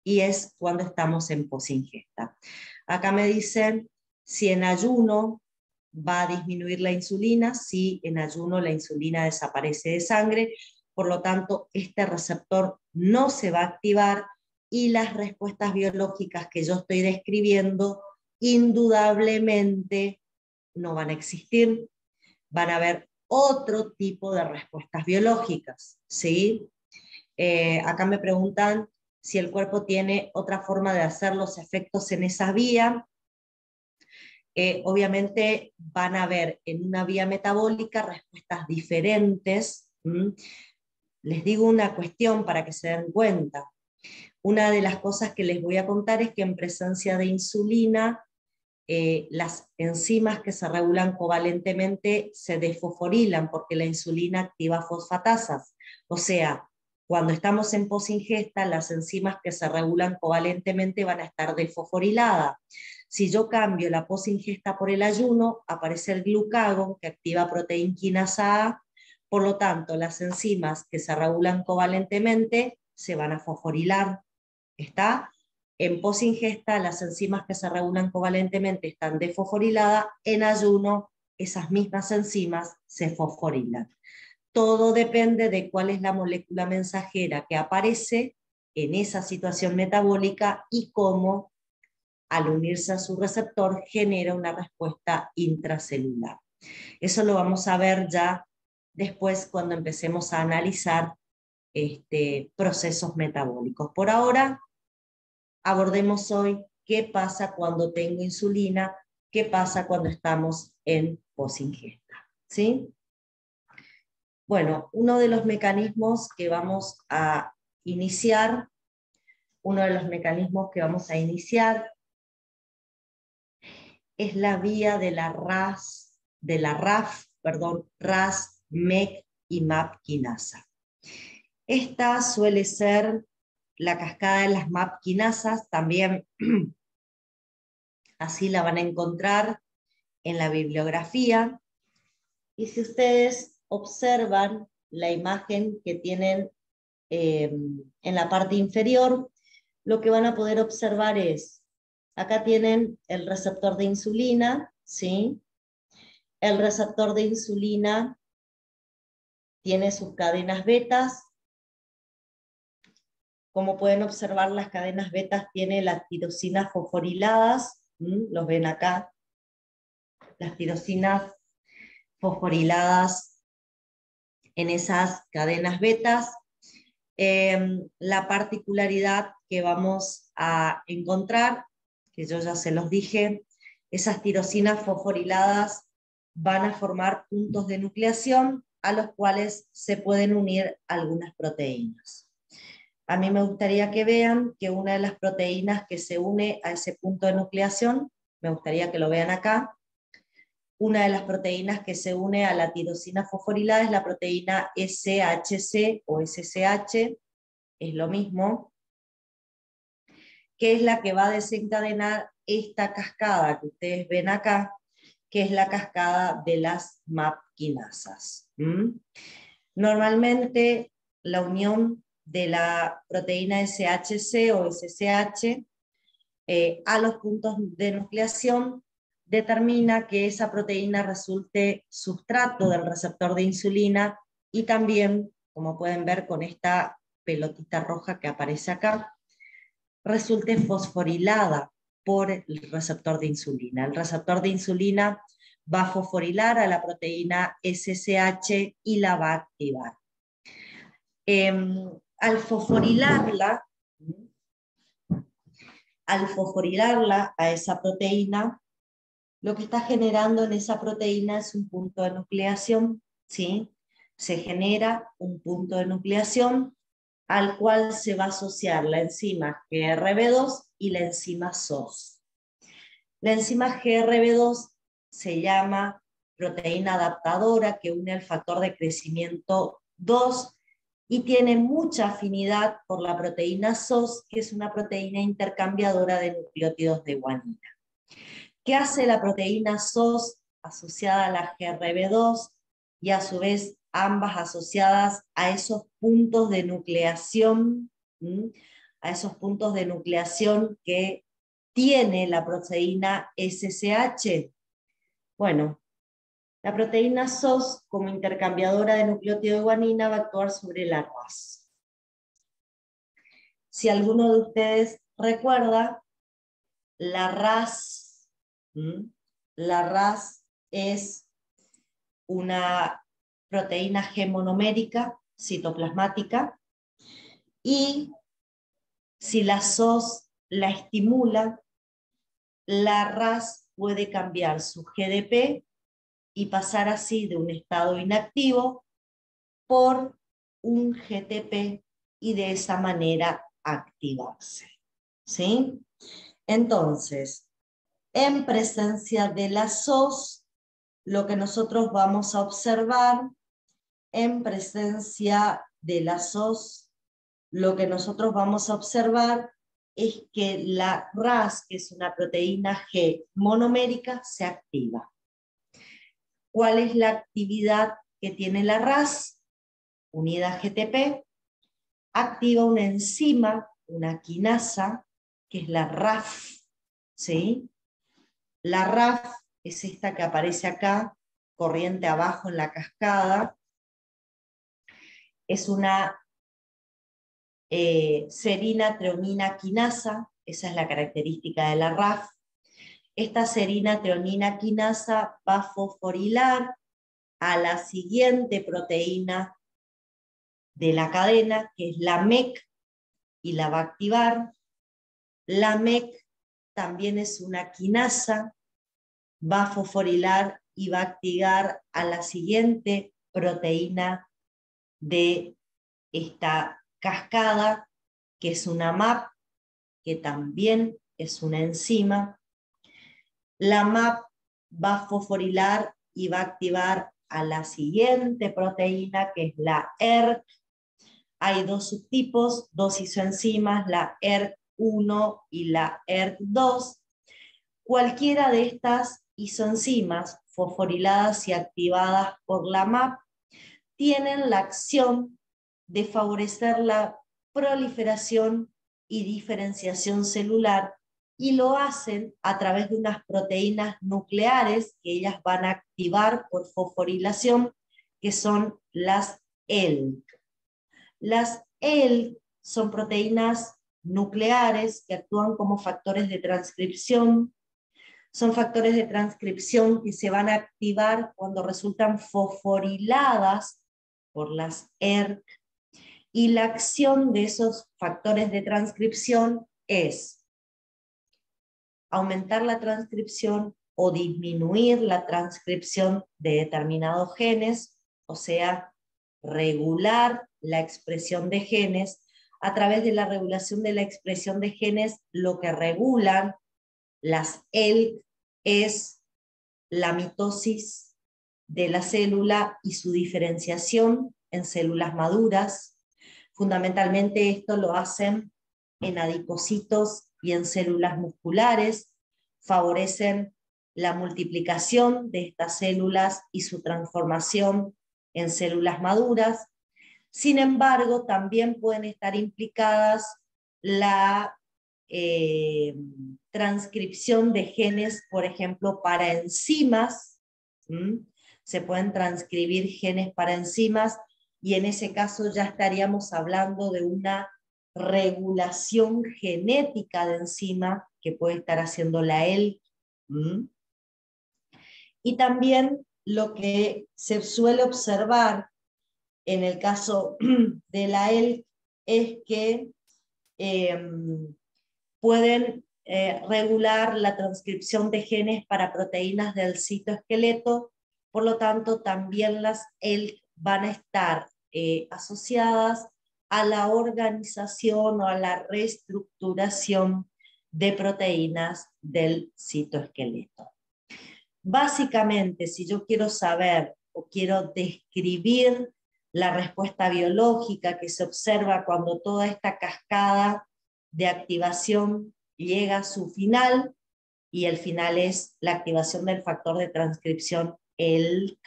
y es cuando estamos en posingesta. Acá me dicen si en ayuno va a disminuir la insulina, si en ayuno la insulina desaparece de sangre, por lo tanto este receptor no se va a activar y las respuestas biológicas que yo estoy describiendo indudablemente no van a existir, van a haber otro tipo de respuestas biológicas, ¿sí? Acá me preguntan si el cuerpo tiene otra forma de hacer los efectos en esa vía. Obviamente van a haber en una vía metabólica respuestas diferentes. Les digo una cuestión para que se den cuenta. Una de las cosas que les voy a contar es que en presencia de insulina, las enzimas que se regulan covalentemente se desfosforilan porque la insulina activa fosfatasas. O sea, cuando estamos en posingesta, las enzimas que se regulan covalentemente van a estar desfosforiladas. Si yo cambio la posingesta por el ayuno, aparece el glucagón que activa proteinquinasa A, por lo tanto, las enzimas que se regulan covalentemente se van a fosforilar. ¿Está? En posingesta, las enzimas que se regulan covalentemente están desfosforiladas, en ayuno esas mismas enzimas se fosforilan. Todo depende de cuál es la molécula mensajera que aparece en esa situación metabólica y cómo, al unirse a su receptor, genera una respuesta intracelular. Eso lo vamos a ver ya después cuando empecemos a analizar procesos metabólicos. Por ahora, abordemos hoy qué pasa cuando tengo insulina, qué pasa cuando estamos en posingesta, ¿sí? Bueno, uno de los mecanismos que vamos a iniciar, es la vía de la RAS, MEK y MAP quinasa. Esta suele ser la cascada de las MAP quinasas, también así la van a encontrar en la bibliografía. Y si ustedes observan la imagen que tienen en la parte inferior, lo que van a poder observar es, acá tienen el receptor de insulina, ¿sí? El receptor de insulina tiene sus cadenas betas. Como pueden observar, las cadenas betas tienen las tirosinas fosforiladas, los ven acá, las tirosinas fosforiladas en esas cadenas betas. La particularidad que vamos a encontrar, que yo ya se los dije, esas tirosinas fosforiladas van a formar puntos de nucleación a los cuales se pueden unir algunas proteínas. A mí me gustaría que vean que una de las proteínas que se une a ese punto de nucleación, me gustaría que lo vean acá, una de las proteínas que se une a la tirosina fosforilada es la proteína SHC o SSH, es lo mismo, que es la que va a desencadenar esta cascada que ustedes ven acá, que es la cascada de las MAP quinasas. Normalmente la unión de la proteína SHC o SSH a los puntos de nucleación determina que esa proteína resulte sustrato del receptor de insulina y también, como pueden ver con esta pelotita roja que aparece acá, resulte fosforilada por el receptor de insulina. El receptor de insulina va a fosforilar a la proteína SSH y la va a activar. Al fosforilarla a esa proteína, lo que está generando en esa proteína es un punto de nucleación, ¿sí? Se genera un punto de nucleación al cual se va a asociar la enzima GRB2 y la enzima SOS. La enzima GRB2 se llama proteína adaptadora que une el factor de crecimiento 2 y tiene mucha afinidad por la proteína SOS, que es una proteína intercambiadora de nucleótidos de guanina. ¿Qué hace la proteína SOS asociada a la GRB2 y a su vez ambas asociadas a esos puntos de nucleación, a esos puntos de nucleación que tiene la proteína SSH? Bueno, la proteína SOS, como intercambiadora de nucleótido de guanina, va a actuar sobre la RAS. Si alguno de ustedes recuerda, la RAS es una proteína G monomérica citoplasmática y si la SOS la estimula, la RAS puede cambiar su GDP y pasar así de un estado inactivo por un GTP y de esa manera activarse. ¿Sí? Entonces, en presencia de la SOS, lo que nosotros vamos a observar, en presencia de la SOS, lo que nosotros vamos a observar es que la RAS, que es una proteína G monomérica, se activa. ¿Cuál es la actividad que tiene la RAS? Unida a GTP, activa una enzima, una quinasa, que es la RAF, ¿sí? La RAF es esta que aparece acá, corriente abajo en la cascada. Es una serina treonina quinasa, esa es la característica de la RAF. Esta serina treonina quinasa va a fosforilar a la siguiente proteína de la cadena, que es la MEC, y la va a activar. La MEC también es una quinasa, va a fosforilar y va a activar a la siguiente proteína de esta cascada, que es una MAP, que también es una enzima. La MAP va a fosforilar y va a activar a la siguiente proteína, que es la ERK. Hay dos subtipos, dos isoenzimas, la ERK1 y la ERK2. Cualquiera de estas isoenzimas fosforiladas y activadas por la MAP tienen la acción de favorecer la proliferación y diferenciación celular, y lo hacen a través de unas proteínas nucleares que ellas van a activar por fosforilación, que son las ELK. Las ELK son proteínas nucleares que actúan como factores de transcripción. Son factores de transcripción que se van a activar cuando resultan fosforiladas por las ERK. Y la acción de esos factores de transcripción es aumentar la transcripción o disminuir la transcripción de determinados genes, o sea, regular la expresión de genes. A través de la regulación de la expresión de genes, lo que regulan las ELK es la mitosis de la célula y su diferenciación en células maduras. Fundamentalmente esto lo hacen en adipocitos y en células musculares, favorecen la multiplicación de estas células y su transformación en células maduras. Sin embargo, también pueden estar implicadas la transcripción de genes, por ejemplo, para enzimas. Se pueden transcribir genes para enzimas, y en ese caso ya estaríamos hablando de una regulación genética de enzima que puede estar haciendo la ELK. Y también lo que se suele observar en el caso de la ELK es que pueden regular la transcripción de genes para proteínas del citoesqueleto. Por lo tanto, también las ELK van a estar asociadas a la organización o a la reestructuración de proteínas del citoesqueleto. Básicamente, si yo quiero saber o quiero describir la respuesta biológica que se observa cuando toda esta cascada de activación llega a su final, y el final es la activación del factor de transcripción ELK.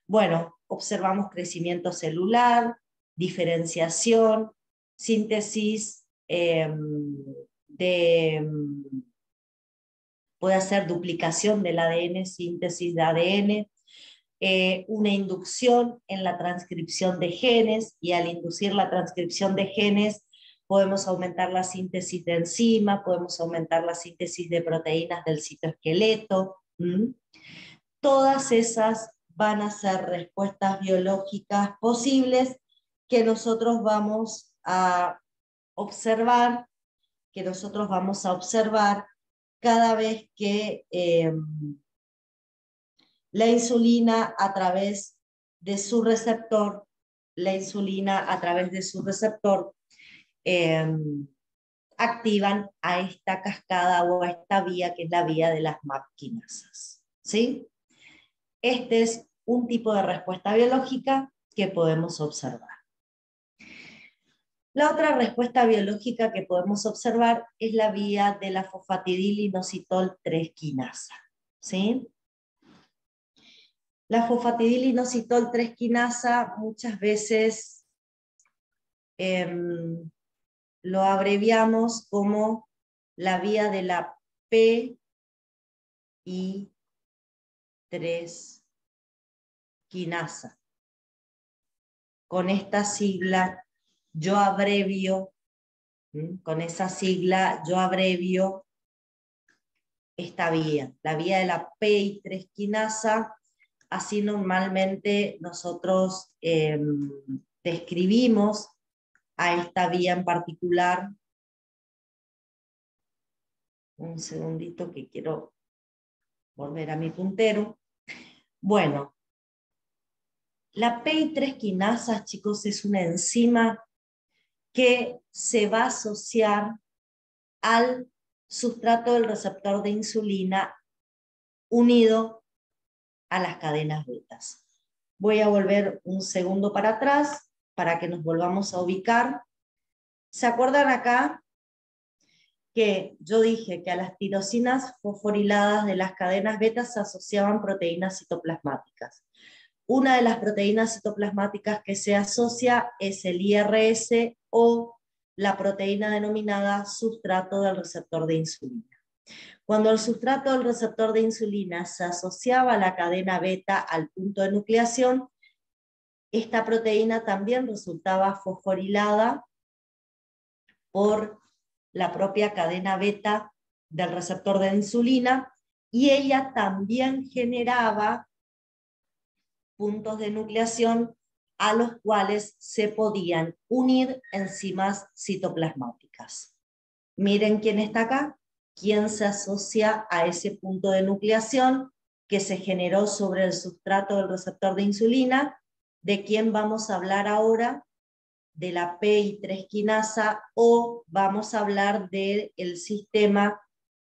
Bueno, observamos crecimiento celular, diferenciación, síntesis puede hacer duplicación del ADN, síntesis de ADN, una inducción en la transcripción de genes, y al inducir la transcripción de genes podemos aumentar la síntesis de enzima, podemos aumentar la síntesis de proteínas del citoesqueleto. Todas esas van a ser respuestas biológicas posibles que nosotros vamos a observar, cada vez que la insulina a través de su receptor, activan a esta cascada o a esta vía que es la vía de las MAP quinasas. ¿Sí? Este es un tipo de respuesta biológica que podemos observar. La otra respuesta biológica que podemos observar es la vía de la fosfatidilinositol 3 quinasa. ¿Sí? La fosfatidilinositol 3 quinasa muchas veces lo abreviamos como la vía de la PI3 quinasa. Con esta sigla yo abrevio, esta vía, la vía de la PI3 quinasa. Así normalmente nosotros describimos a esta vía en particular. Un segundito que quiero volver a mi puntero. Bueno, la PI3 quinasa, chicos, es una enzima que se va a asociar al sustrato del receptor de insulina unido a las cadenas betas. Voy a volver un segundo para atrás para que nos volvamos a ubicar. ¿Se acuerdan acá que yo dije que a las tirosinas fosforiladas de las cadenas beta se asociaban proteínas citoplasmáticas? Una de las proteínas citoplasmáticas que se asocia es el IRS o la proteína denominada sustrato del receptor de insulina. Cuando el sustrato del receptor de insulina se asociaba a la cadena beta al punto de nucleación, esta proteína también resultaba fosforilada por la propia cadena beta del receptor de insulina, y ella también generaba puntos de nucleación a los cuales se podían unir enzimas citoplasmáticas. Miren quién está acá, quién se asocia a ese punto de nucleación que se generó sobre el sustrato del receptor de insulina. ¿De quién vamos a hablar ahora? De la PI3 quinasa, o vamos a hablar del sistema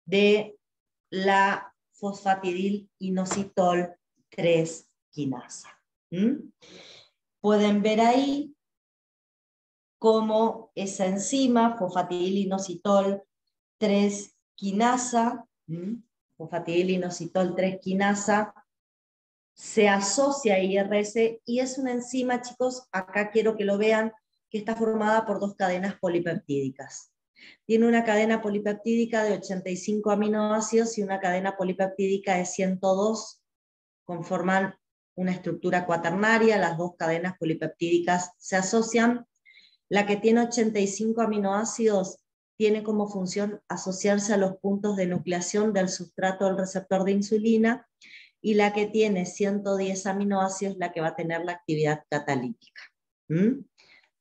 de la fosfatidil-inositol 3 quinasa. Pueden ver ahí cómo esa enzima, fosfatidil-inositol 3 quinasa, fosfatidil-inositol 3 quinasa, se asocia a IRS, y es una enzima, chicos, acá quiero que lo vean, que está formada por dos cadenas polipeptídicas. Tiene una cadena polipeptídica de 85 aminoácidos y una cadena polipeptídica de 102, conforman una estructura cuaternaria. Las dos cadenas polipeptídicas se asocian. La que tiene 85 aminoácidos tiene como función asociarse a los puntos de nucleación del sustrato del receptor de insulina, y la que tiene 110 aminoácidos es la que va a tener la actividad catalítica.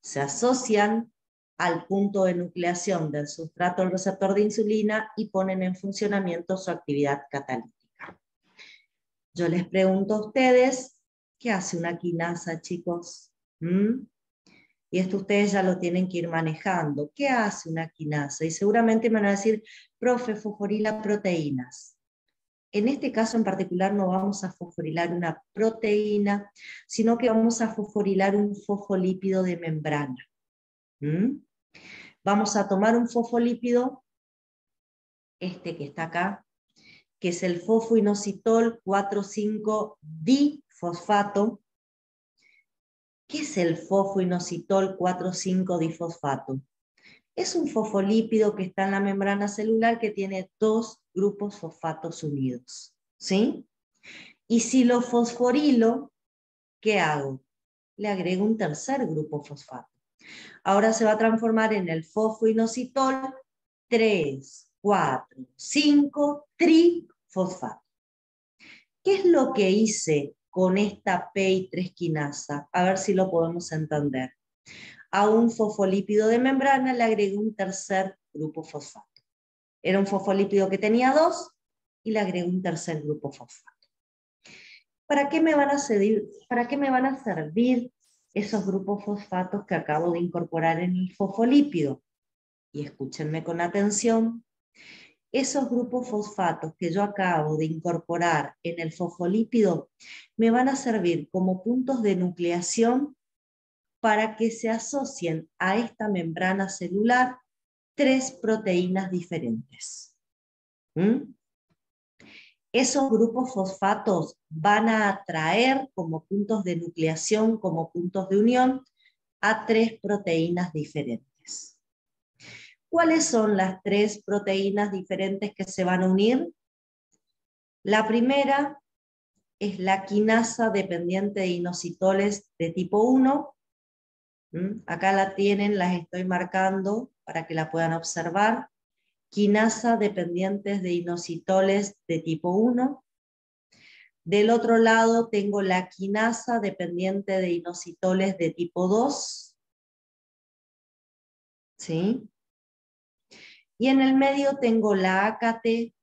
Se asocian al punto de nucleación del sustrato del receptor de insulina y ponen en funcionamiento su actividad catalítica. Yo les pregunto a ustedes, ¿qué hace una quinasa, chicos? Y esto ustedes ya lo tienen que ir manejando. ¿Qué hace una quinasa? Y seguramente me van a decir, profe, fosforila proteínas. En este caso en particular no vamos a fosforilar una proteína, sino que vamos a fosforilar un fosfolípido de membrana. Vamos a tomar un fosfolípido, este que está acá, que es el fosfoinositol 4,5-difosfato. ¿Qué es el fosfoinositol 4,5-difosfato? Es un fosfolípido que está en la membrana celular que tiene dos grupos fosfatos unidos, ¿sí? Y si lo fosforilo, ¿qué hago? Le agrego un tercer grupo fosfato. Ahora se va a transformar en el fosfoinositol 3, 4, 5 trifosfato. ¿Qué es lo que hice con esta PI3 quinasa? A ver si lo podemos entender. A un fosfolípido de membrana le agregué un tercer grupo fosfato. Era un fosfolípido que tenía 2 y le agregué un tercer grupo fosfato. ¿Para qué me van a servir esos grupos fosfatos que acabo de incorporar en el fosfolípido? Y escúchenme con atención. Esos grupos fosfatos que yo acabo de incorporar en el fosfolípido me van a servir como puntos de nucleación para que se asocien a esta membrana celular 3 proteínas diferentes. Esos grupos fosfatos van a atraer como puntos de nucleación, como puntos de unión, a 3 proteínas diferentes. ¿Cuáles son las 3 proteínas diferentes que se van a unir? La primera es la quinasa dependiente de inositoles de tipo 1. Acá la tienen, las estoy marcando para que la puedan observar. Quinasa dependientes de inositoles de tipo 1. Del otro lado tengo la quinasa dependiente de inositoles de tipo 2. ¿Sí? Y en el medio tengo la AKT, que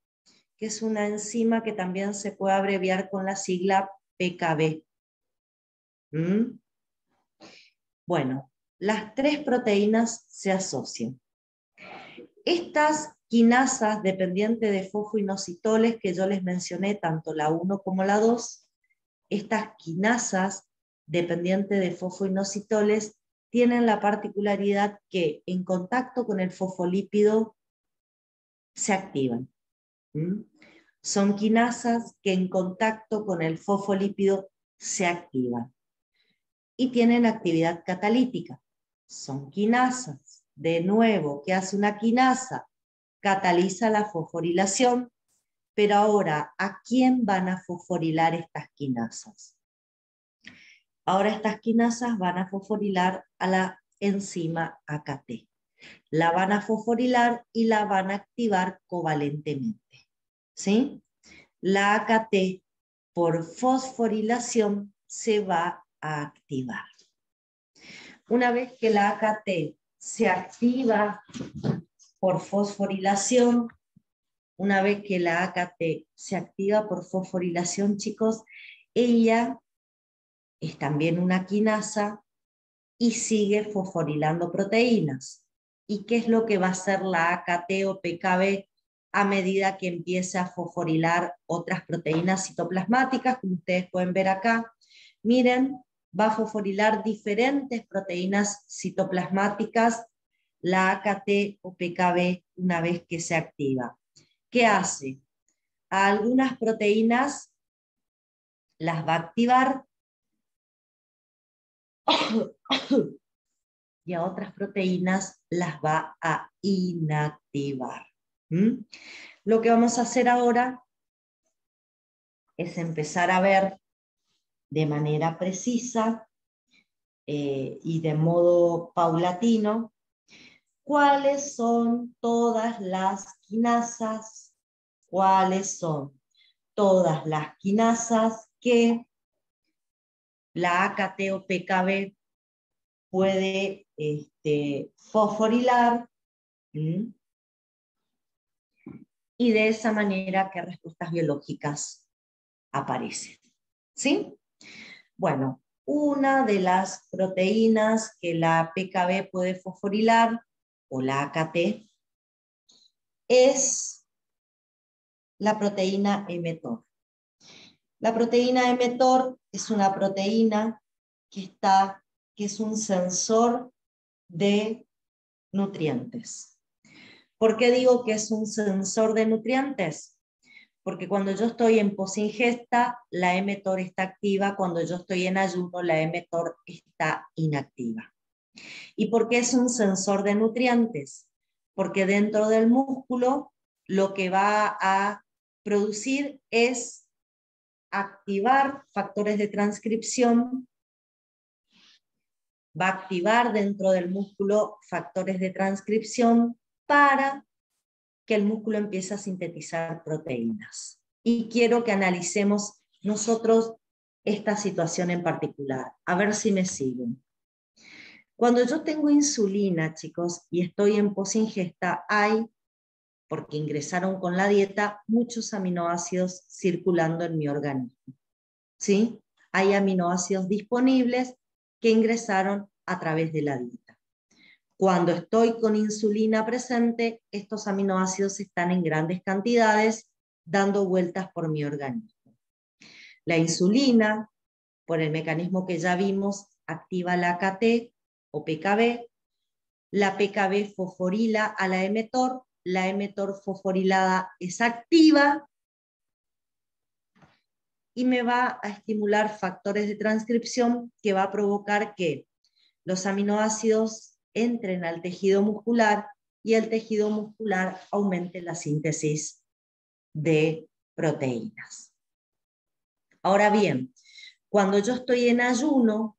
es una enzima que también se puede abreviar con la sigla PKB. Bueno, las 3 proteínas se asocian. Estas quinasas dependientes de fosfoinositoles que yo les mencioné, tanto la 1 como la 2, estas quinasas dependientes de fosfoinositoles tienen la particularidad que en contacto con el fosfolípido se activan. Son quinasas que en contacto con el fosfolípido se activan y tienen actividad catalítica. Son quinasas de nuevo, ¿qué hace una quinasa? Cataliza la fosforilación, pero ahora, ¿a quién van a fosforilar estas quinasas? Ahora estas quinasas van a fosforilar a la enzima AKT. La van a fosforilar y la van a activar covalentemente. ¿Sí? La AKT por fosforilación se va a activar. Una vez que la AKT se activa por fosforilación, chicos, ella es también una quinasa y sigue fosforilando proteínas. ¿Y qué es lo que va a hacer la AKT o PKB a medida que empiece a fosforilar otras proteínas citoplasmáticas? Como ustedes pueden ver acá, miren, va a fosforilar diferentes proteínas citoplasmáticas la AKT o PKB una vez que se activa. ¿Qué hace? A algunas proteínas las va a activar y a otras proteínas las va a inactivar. Lo que vamos a hacer ahora es empezar a ver de manera precisa y de modo paulatino cuáles son todas las quinasas, que la AKT o PKB puede fosforilar, y de esa manera qué respuestas biológicas aparecen. ¿Sí? Bueno, una de las proteínas que la PKB puede fosforilar, o la AKT, es la proteína mTOR. La proteína mTOR es una proteína que es un sensor de nutrientes. ¿Por qué digo que es un sensor de nutrientes? Porque cuando yo estoy en posingesta, la mTOR está activa, cuando yo estoy en ayuno, la mTOR está inactiva. ¿Y por qué es un sensor de nutrientes? Porque dentro del músculo lo que va a producir es activar factores de transcripción, va a activar dentro del músculo factores de transcripción para que el músculo empiece a sintetizar proteínas. Y quiero que analicemos nosotros esta situación en particular, a ver si me siguen. Cuando yo tengo insulina, chicos, y estoy en posingesta, hay, porque ingresaron con la dieta, muchos aminoácidos circulando en mi organismo. ¿Sí? Hay aminoácidos disponibles que ingresaron a través de la dieta. Cuando estoy con insulina presente, estos aminoácidos están en grandes cantidades dando vueltas por mi organismo. La insulina, por el mecanismo que ya vimos, activa la AKT o PKB. La PKB fosforila a la mTOR. La mTOR fosforilada es activa y me va a estimular factores de transcripción que va a provocar que los aminoácidos entren al tejido muscular y el tejido muscular aumente la síntesis de proteínas. Ahora bien, cuando yo estoy en ayuno,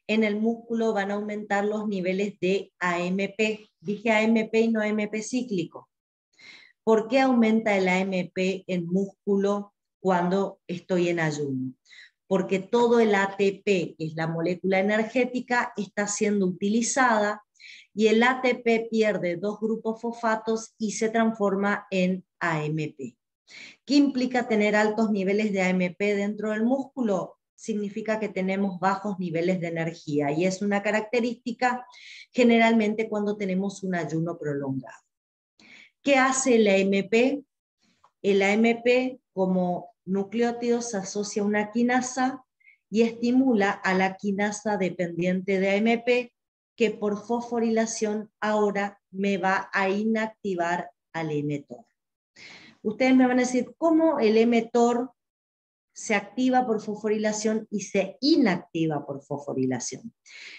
en el músculo van a aumentar los niveles de AMP. Dije AMP y no AMP cíclico. ¿Por qué aumenta el AMP en músculo cuando estoy en ayuno? Porque todo el ATP, que es la molécula energética, está siendo utilizada y el ATP pierde dos grupos fosfatos y se transforma en AMP. ¿Qué implica tener altos niveles de AMP dentro del músculo? Significa que tenemos bajos niveles de energía y es una característica generalmente cuando tenemos un ayuno prolongado. ¿Qué hace el AMP? El AMP como nucleótido se asocia a una quinasa y estimula a la quinasa dependiente de AMP que por fosforilación ahora me va a inactivar al mTOR. Ustedes me van a decir, ¿cómo el mTOR se activa por fosforilación y se inactiva por fosforilación.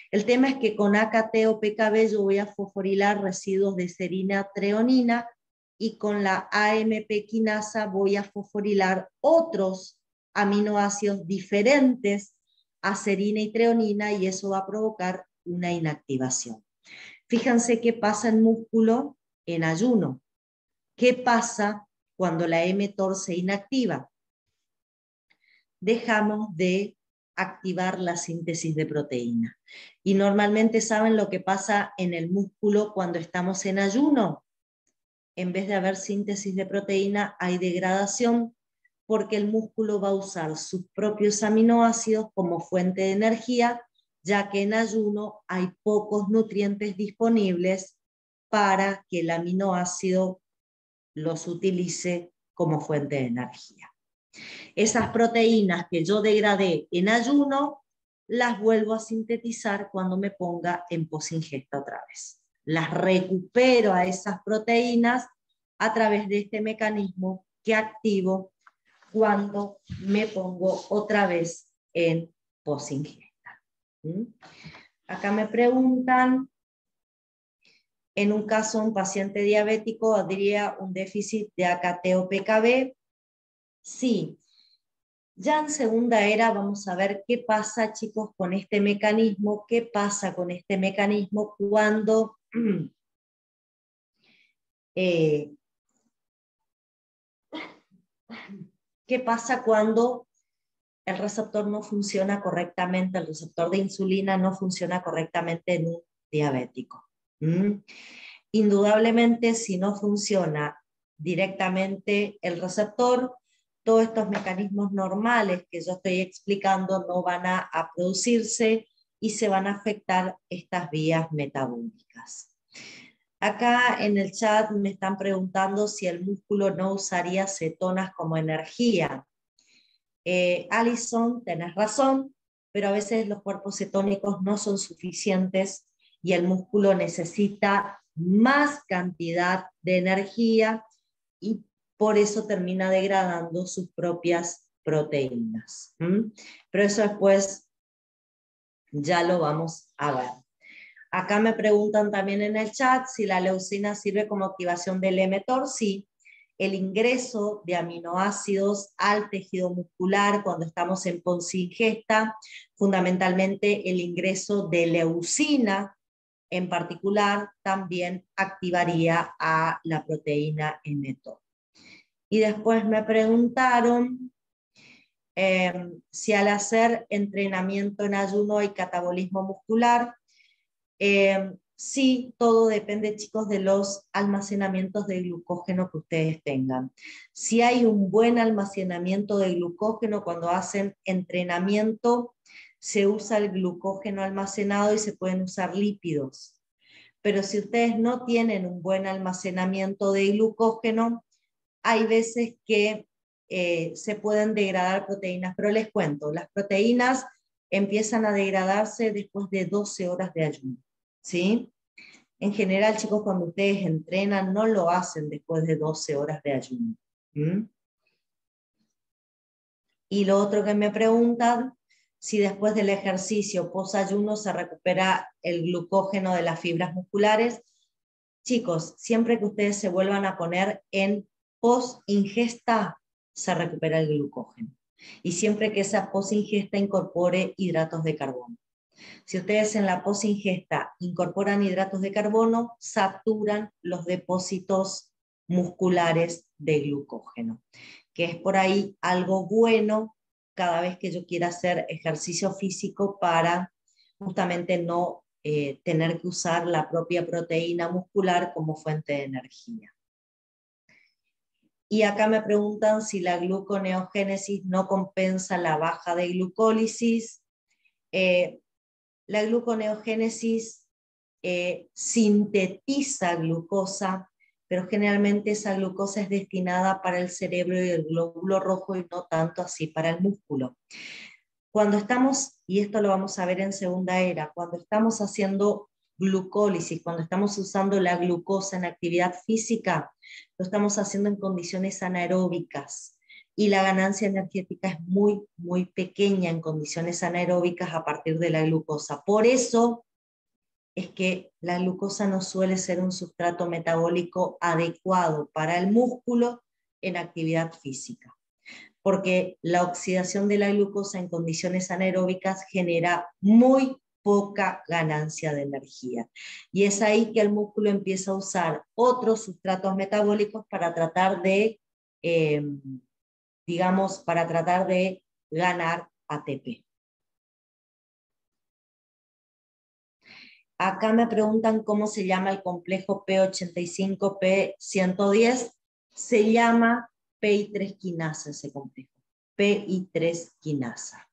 El tema es que con AKT o PKB yo voy a fosforilar residuos de serina treonina y con la AMP quinasa voy a fosforilar otros aminoácidos diferentes a serina y treonina y eso va a provocar una inactivación. Fíjense qué pasa en músculo en ayuno. ¿Qué pasa cuando la mTOR se inactiva? Dejamos de activar la síntesis de proteína. Y normalmente saben lo que pasa en el músculo cuando estamos en ayuno. En vez de haber síntesis de proteína, hay degradación porque el músculo va a usar sus propios aminoácidos como fuente de energía, ya que en ayuno hay pocos nutrientes disponibles para que el aminoácido los utilice como fuente de energía. Esas proteínas que yo degradé en ayuno, las vuelvo a sintetizar cuando me ponga en posingesta otra vez. Las recupero a esas proteínas a través de este mecanismo que activo cuando me pongo otra vez en posingesta. Acá me preguntan, en un caso un paciente diabético habría un déficit de AKT o PKB. Sí. Ya en segunda era vamos a ver qué pasa, chicos, con este mecanismo, qué pasa con este mecanismo cuando qué pasa cuando el receptor no funciona correctamente, el receptor de insulina no funciona correctamente en un diabético. Indudablemente, si no funciona directamente el receptor, todos estos mecanismos normales que yo estoy explicando no van a producirse y se van a afectar estas vías metabólicas. Acá en el chat me están preguntando si el músculo no usaría cetonas como energía. Alison, tenés razón, pero a veces los cuerpos cetónicos no son suficientes y el músculo necesita más cantidad de energía y por eso termina degradando sus propias proteínas. Pero eso después ya lo vamos a ver. Acá me preguntan también en el chat si la leucina sirve como activación del mTOR. Sí, el ingreso de aminoácidos al tejido muscular cuando estamos en posingesta, fundamentalmente el ingreso de leucina en particular también activaría a la proteína mTOR. Y después me preguntaron si al hacer entrenamiento en ayuno hay catabolismo muscular. Sí, todo depende, chicos, de los almacenamientos de glucógeno que ustedes tengan. Si hay un buen almacenamiento de glucógeno cuando hacen entrenamiento, se usa el glucógeno almacenado y se pueden usar lípidos. Pero si ustedes no tienen un buen almacenamiento de glucógeno, hay veces que se pueden degradar proteínas, pero les cuento, las proteínas empiezan a degradarse después de 12 horas de ayuno, ¿sí? En general, chicos, cuando ustedes entrenan, no lo hacen después de 12 horas de ayuno. Y lo otro que me preguntan, si después del ejercicio post-ayuno se recupera el glucógeno de las fibras musculares. Chicos, siempre que ustedes se vuelvan a poner en post-ingesta, se recupera el glucógeno. Y siempre que esa post-ingesta incorpore hidratos de carbono. Si ustedes en la post-ingesta incorporan hidratos de carbono, saturan los depósitos musculares de glucógeno, que es por ahí algo bueno cada vez que yo quiera hacer ejercicio físico para justamente no tener que usar la propia proteína muscular como fuente de energía. Y acá me preguntan si la gluconeogénesis no compensa la baja de glucólisis. La gluconeogénesis sintetiza glucosa, pero generalmente esa glucosa es destinada para el cerebro y el glóbulo rojo y no tanto así para el músculo. Cuando estamos, y esto lo vamos a ver en segunda era, cuando estamos haciendo glucólisis, cuando estamos usando la glucosa en actividad física, lo estamos haciendo en condiciones anaeróbicas. y la ganancia energética es muy, muy pequeña en condiciones anaeróbicas a partir de la glucosa. Por eso es que la glucosa no suele ser un sustrato metabólico adecuado para el músculo en actividad física, porque la oxidación de la glucosa en condiciones anaeróbicas genera muy poca ganancia de energía. Y es ahí que el músculo empieza a usar otros sustratos metabólicos para tratar de, digamos, para tratar de ganar ATP. Acá me preguntan cómo se llama el complejo P85P110. Se llama PI3 quinasa ese complejo. PI3 quinasa.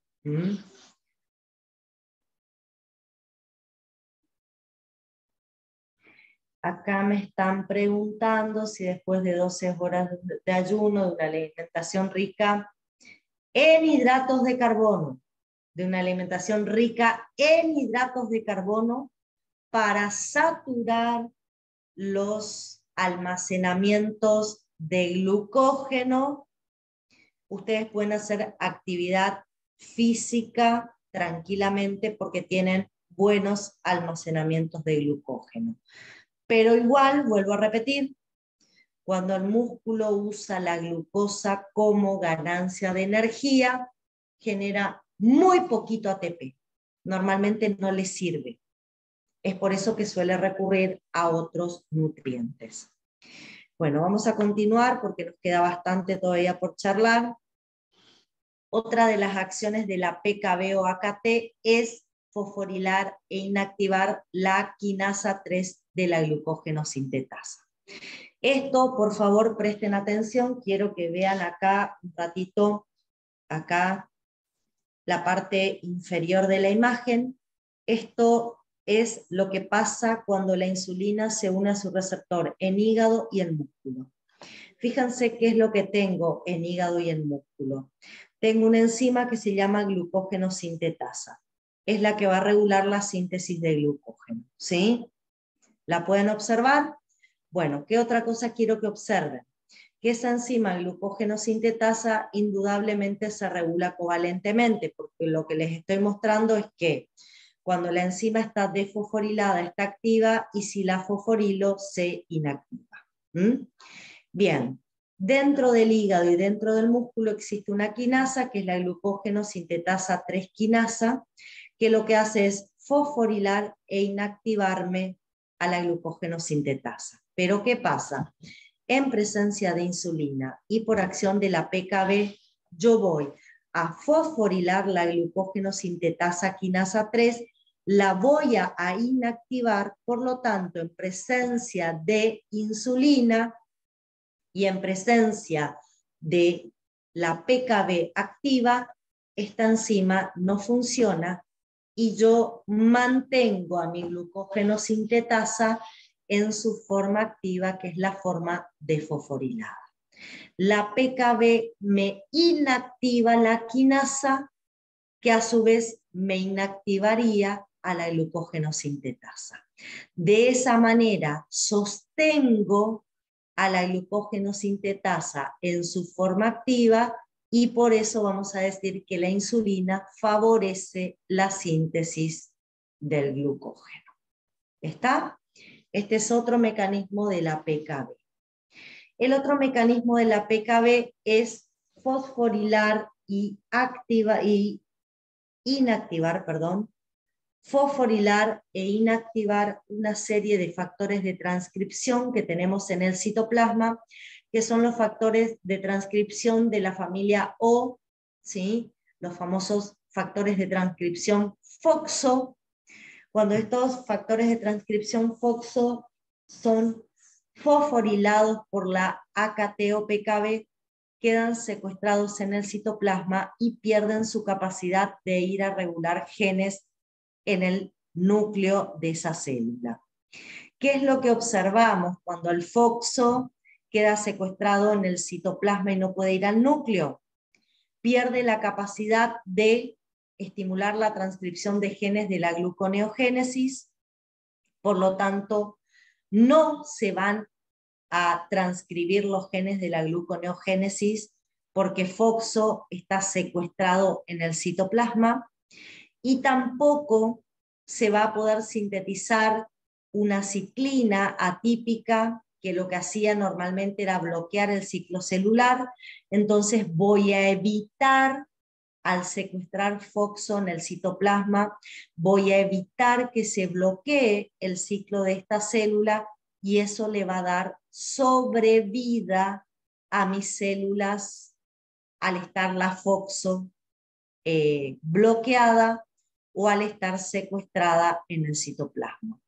Acá me están preguntando si después de 12 horas de ayuno, de una alimentación rica en hidratos de carbono, de una alimentación rica en hidratos de carbono, para saturar los almacenamientos de glucógeno, ustedes pueden hacer actividad física tranquilamente porque tienen buenos almacenamientos de glucógeno. Pero igual, vuelvo a repetir, cuando el músculo usa la glucosa como ganancia de energía, genera muy poquito ATP. Normalmente no le sirve. Es por eso que suele recurrir a otros nutrientes. Bueno, vamos a continuar porque nos queda bastante todavía por charlar. Otra de las acciones de la PKB o AKT es fosforilar e inactivar la quinasa 3 de la glucógeno sintetasa. Esto, por favor, presten atención. Quiero que vean acá un ratito, acá, la parte inferior de la imagen. Esto es lo que pasa cuando la insulina se une a su receptor en hígado y en músculo. Fíjense qué es lo que tengo en hígado y en músculo. Tengo una enzima que se llama glucógeno sintetasa. Es la que va a regular la síntesis de glucógeno. ¿Sí? ¿La pueden observar? Bueno, ¿qué otra cosa quiero que observen? Que esa enzima glucógeno sintetasa indudablemente se regula covalentemente, porque lo que les estoy mostrando es que cuando la enzima está desfosforilada está activa y si la fosforilo se inactiva. Bien, dentro del hígado y dentro del músculo existe una quinasa que es la glucógeno sintetasa 3 quinasa, que lo que hace es fosforilar e inactivarme a la glucógeno sintetasa. Pero ¿qué pasa? En presencia de insulina y por acción de la PKB, yo voy a fosforilar la glucógeno sintetasa quinasa 3, la voy a inactivar, por lo tanto, en presencia de insulina y en presencia de la PKB activa, esta enzima no funciona y yo mantengo a mi glucógeno sintetasa en su forma activa, que es la forma desfosforilada. La PKB me inactiva la quinasa, que a su vez me inactivaría a la glucógeno sintetasa. De esa manera sostengo a la glucógeno sintetasa en su forma activa y por eso vamos a decir que la insulina favorece la síntesis del glucógeno. ¿Está? Este es otro mecanismo de la PKB. El otro mecanismo de la PKB es fosforilar y inactivar, fosforilar e inactivar una serie de factores de transcripción que tenemos en el citoplasma, que son los factores de transcripción de la familia O, ¿sí? Los famosos factores de transcripción FOXO. Cuando estos factores de transcripción FOXO son fosforilados por la AKT o PKB, quedan secuestrados en el citoplasma y pierden su capacidad de ir a regular genes en el núcleo de esa célula. ¿Qué es lo que observamos cuando el FOXO queda secuestrado en el citoplasma y no puede ir al núcleo? Pierde la capacidad de estimular la transcripción de genes de la gluconeogénesis, por lo tanto, no se van a transcribir los genes de la gluconeogénesis porque FOXO está secuestrado en el citoplasma, y tampoco se va a poder sintetizar una ciclina atípica, que lo que hacía normalmente era bloquear el ciclo celular. Entonces voy a evitar, al secuestrar FOXO en el citoplasma, voy a evitar que se bloquee el ciclo de esta célula, y eso le va a dar sobrevida a mis células al estar la FOXO bloqueada o al estar secuestrada en el citoplasma.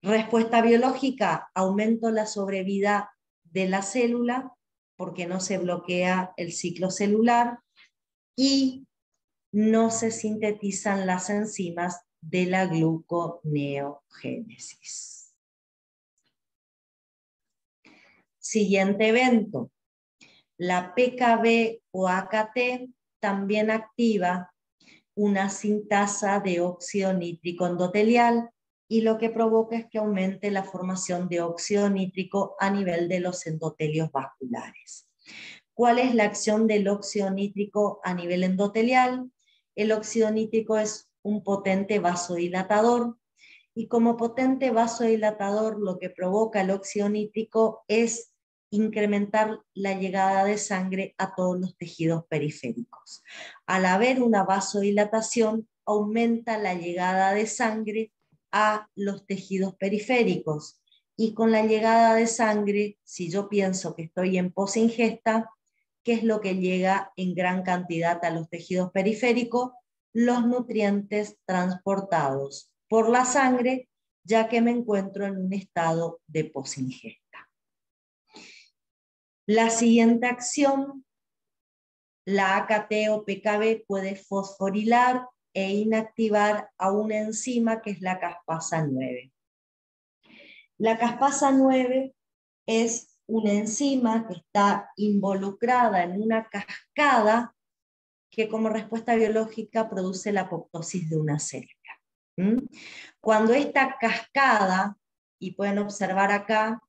Respuesta biológica: aumento la sobrevida de la célula porque no se bloquea el ciclo celular y no se sintetizan las enzimas de la gluconeogénesis. Siguiente evento: la PKB o AKT también activa una sintasa de óxido nítrico endotelial, y lo que provoca es que aumente la formación de óxido nítrico a nivel de los endotelios vasculares. ¿Cuál es la acción del óxido nítrico a nivel endotelial? El óxido nítrico es un potente vasodilatador, y como potente vasodilatador lo que provoca el óxido nítrico es incrementar la llegada de sangre a todos los tejidos periféricos. Al haber una vasodilatación, aumenta la llegada de sangre a los tejidos periféricos, y con la llegada de sangre, si yo pienso que estoy en posingesta, ¿qué es lo que llega en gran cantidad a los tejidos periféricos? Los nutrientes transportados por la sangre, ya que me encuentro en un estado de posingesta. La siguiente acción, la AKT o PKB puede fosforilar e inactivar a una enzima que es la caspasa 9. La caspasa 9 es una enzima que está involucrada en una cascada que como respuesta biológica produce la apoptosis de una célula. Cuando esta cascada, y pueden observar acá,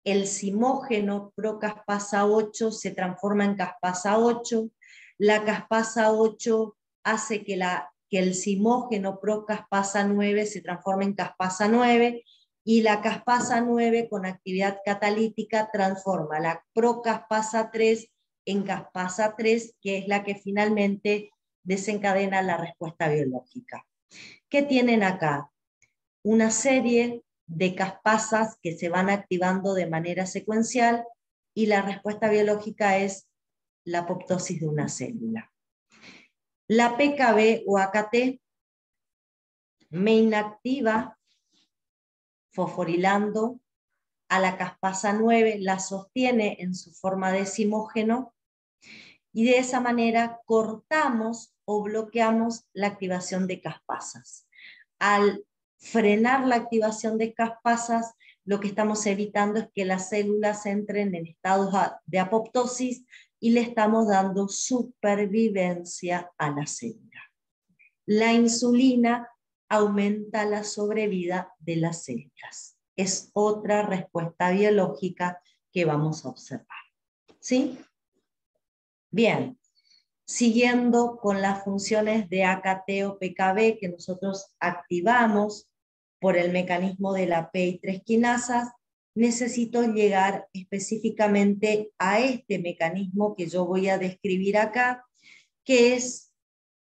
el zimógeno procaspasa 8 se transforma en caspasa 8, la caspasa 8 hace que el zimógeno procaspasa 9 se transforme en caspasa 9, y la caspasa 9 con actividad catalítica transforma la procaspasa 3 en caspasa 3, que es la que finalmente desencadena la respuesta biológica. ¿Qué tienen acá? Una serie de caspasas que se van activando de manera secuencial, y la respuesta biológica es la apoptosis de una célula. La PKB o AKT me inactiva fosforilando a la caspasa 9, la sostiene en su forma de zimógeno, y de esa manera cortamos o bloqueamos la activación de caspasas. Al frenar la activación de caspasas, lo que estamos evitando es que las células entren en estados de apoptosis, y le estamos dando supervivencia a la célula. La insulina aumenta la sobrevida de las células. Es otra respuesta biológica que vamos a observar. ¿Sí? Bien. Siguiendo con las funciones de AKT o PKB que nosotros activamos por el mecanismo de la PI3 quinasas, necesito llegar específicamente a este mecanismo que yo voy a describir acá, que es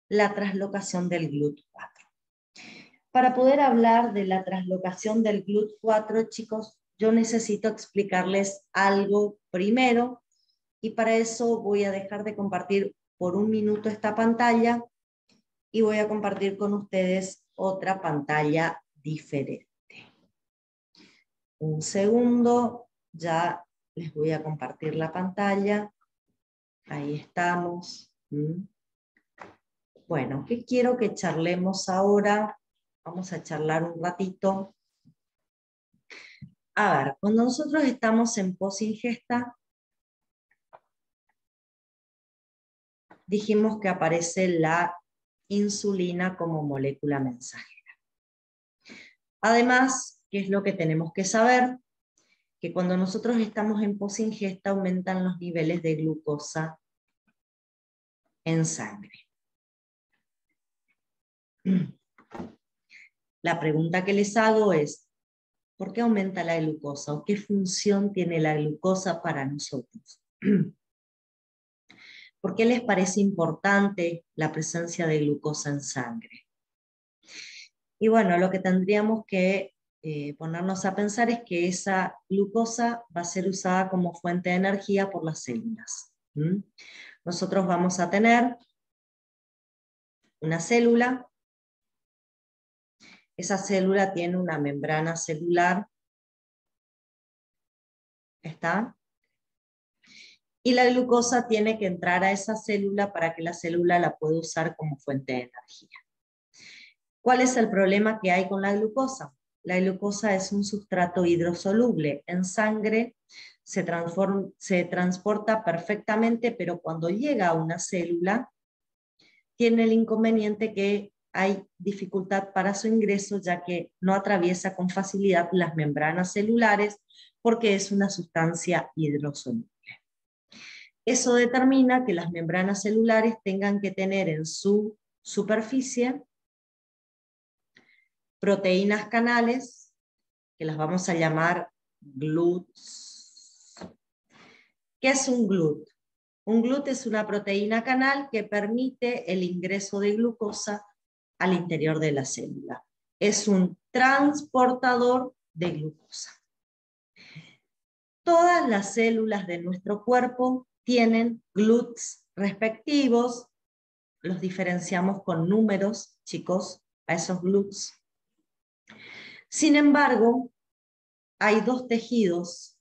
la translocación del GLUT4. Para poder hablar de la translocación del GLUT4, chicos, yo necesito explicarles algo primero, y para eso voy a dejar de compartir por un minuto esta pantalla y voy a compartir con ustedes otra pantalla diferente. Un segundo, ya les voy a compartir la pantalla. Ahí estamos. Bueno, ¿qué quiero que charlemos ahora? Vamos a charlar un ratito. A ver, cuando nosotros estamos en posingesta, dijimos que aparece la insulina como molécula mensajera. Además, ¿qué es lo que tenemos que saber? que cuando nosotros estamos en posingesta aumentan los niveles de glucosa en sangre. La pregunta que les hago es, ¿por qué aumenta la glucosa? ¿O qué función tiene la glucosa para nosotros? ¿Por qué les parece importante la presencia de glucosa en sangre? Y bueno, lo que tendríamos que ponernos a pensar es que esa glucosa va a ser usada como fuente de energía por las células. Nosotros vamos a tener una célula. Esa célula tiene una membrana celular. ¿Está? Y la glucosa tiene que entrar a esa célula para que la célula la pueda usar como fuente de energía. ¿Cuál es el problema que hay con la glucosa? La glucosa es un sustrato hidrosoluble. En sangre se transporta perfectamente, pero cuando llega a una célula, tiene el inconveniente que hay dificultad para su ingreso, ya que no atraviesa con facilidad las membranas celulares, porque es una sustancia hidrosoluble. Eso determina que las membranas celulares tengan que tener en su superficie proteínas canales, que las vamos a llamar GLUTs. ¿Qué es un GLUT? Un GLUT es una proteína canal que permite el ingreso de glucosa al interior de la célula. Es un transportador de glucosa. Todas las células de nuestro cuerpo tienen GLUTs respectivos. Los diferenciamos con números, chicos, a esos GLUTs. Sin embargo, hay dos tejidos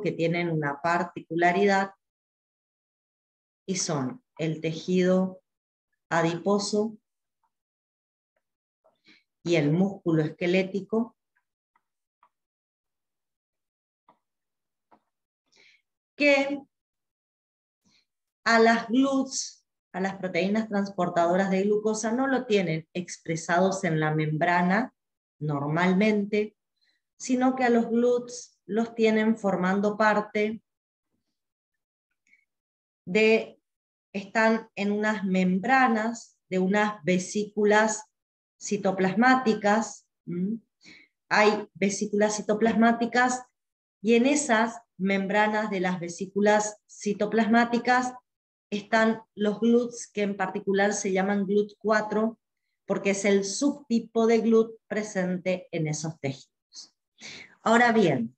que tienen una particularidad y son el tejido adiposo y el músculo esquelético, que a las GLUTs, a las proteínas transportadoras de glucosa, no lo tienen expresados en la membrana normalmente, sino que a los GLUTs los tienen formando parte están en unas membranas de unas vesículas citoplasmáticas. Hay vesículas citoplasmáticas y en esas membranas de las vesículas citoplasmáticas están los GLUTs, que en particular se llaman GLUT4, porque es el subtipo de GLUT presente en esos tejidos. Ahora bien,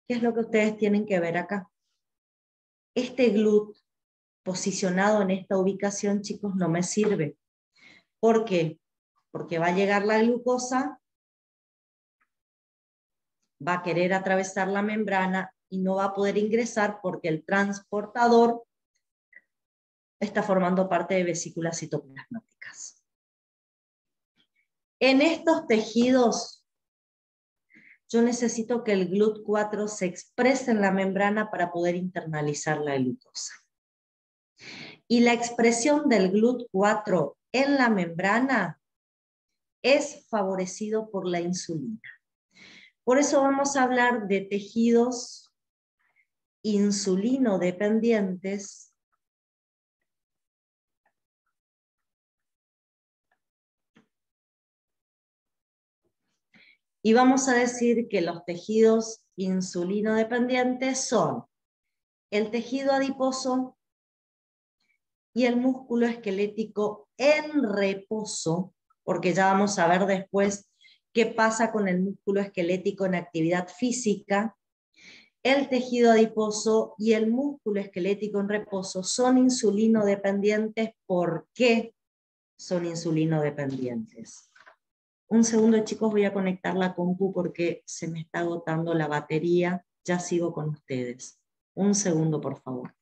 ¿qué es lo que ustedes tienen que ver acá? Este GLUT posicionado en esta ubicación, chicos, no me sirve. ¿Por qué? Porque va a llegar la glucosa, va a querer atravesar la membrana y no va a poder ingresar porque el transportador está formando parte de vesículas citoplasmáticas. En estos tejidos, yo necesito que el GLUT4 se exprese en la membrana para poder internalizar la glucosa. Y la expresión del GLUT4 en la membrana es favorecido por la insulina. Por eso vamos a hablar de tejidos insulino dependientes y vamos a decir que los tejidos insulino dependientes son el tejido adiposo y el músculo esquelético en reposo, porque ya vamos a ver después qué pasa con el músculo esquelético en actividad física. El tejido adiposo y el músculo esquelético en reposo son insulino dependientes. ¿Por qué son insulino dependientes? Un segundo, chicos, voy a conectar la compu porque se me está agotando la batería. Ya sigo con ustedes. Un segundo, por favor.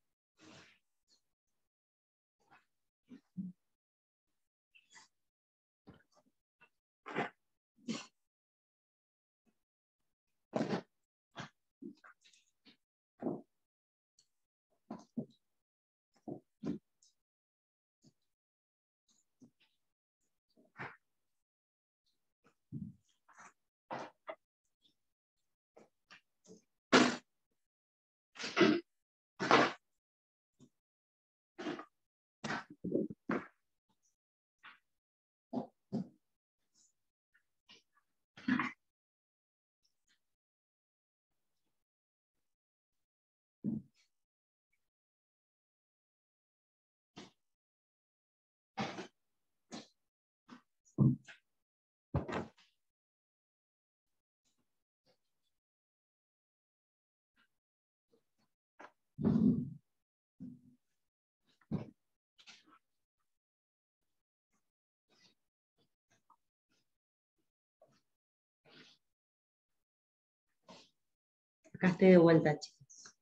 Acá estoy de vuelta, chicos.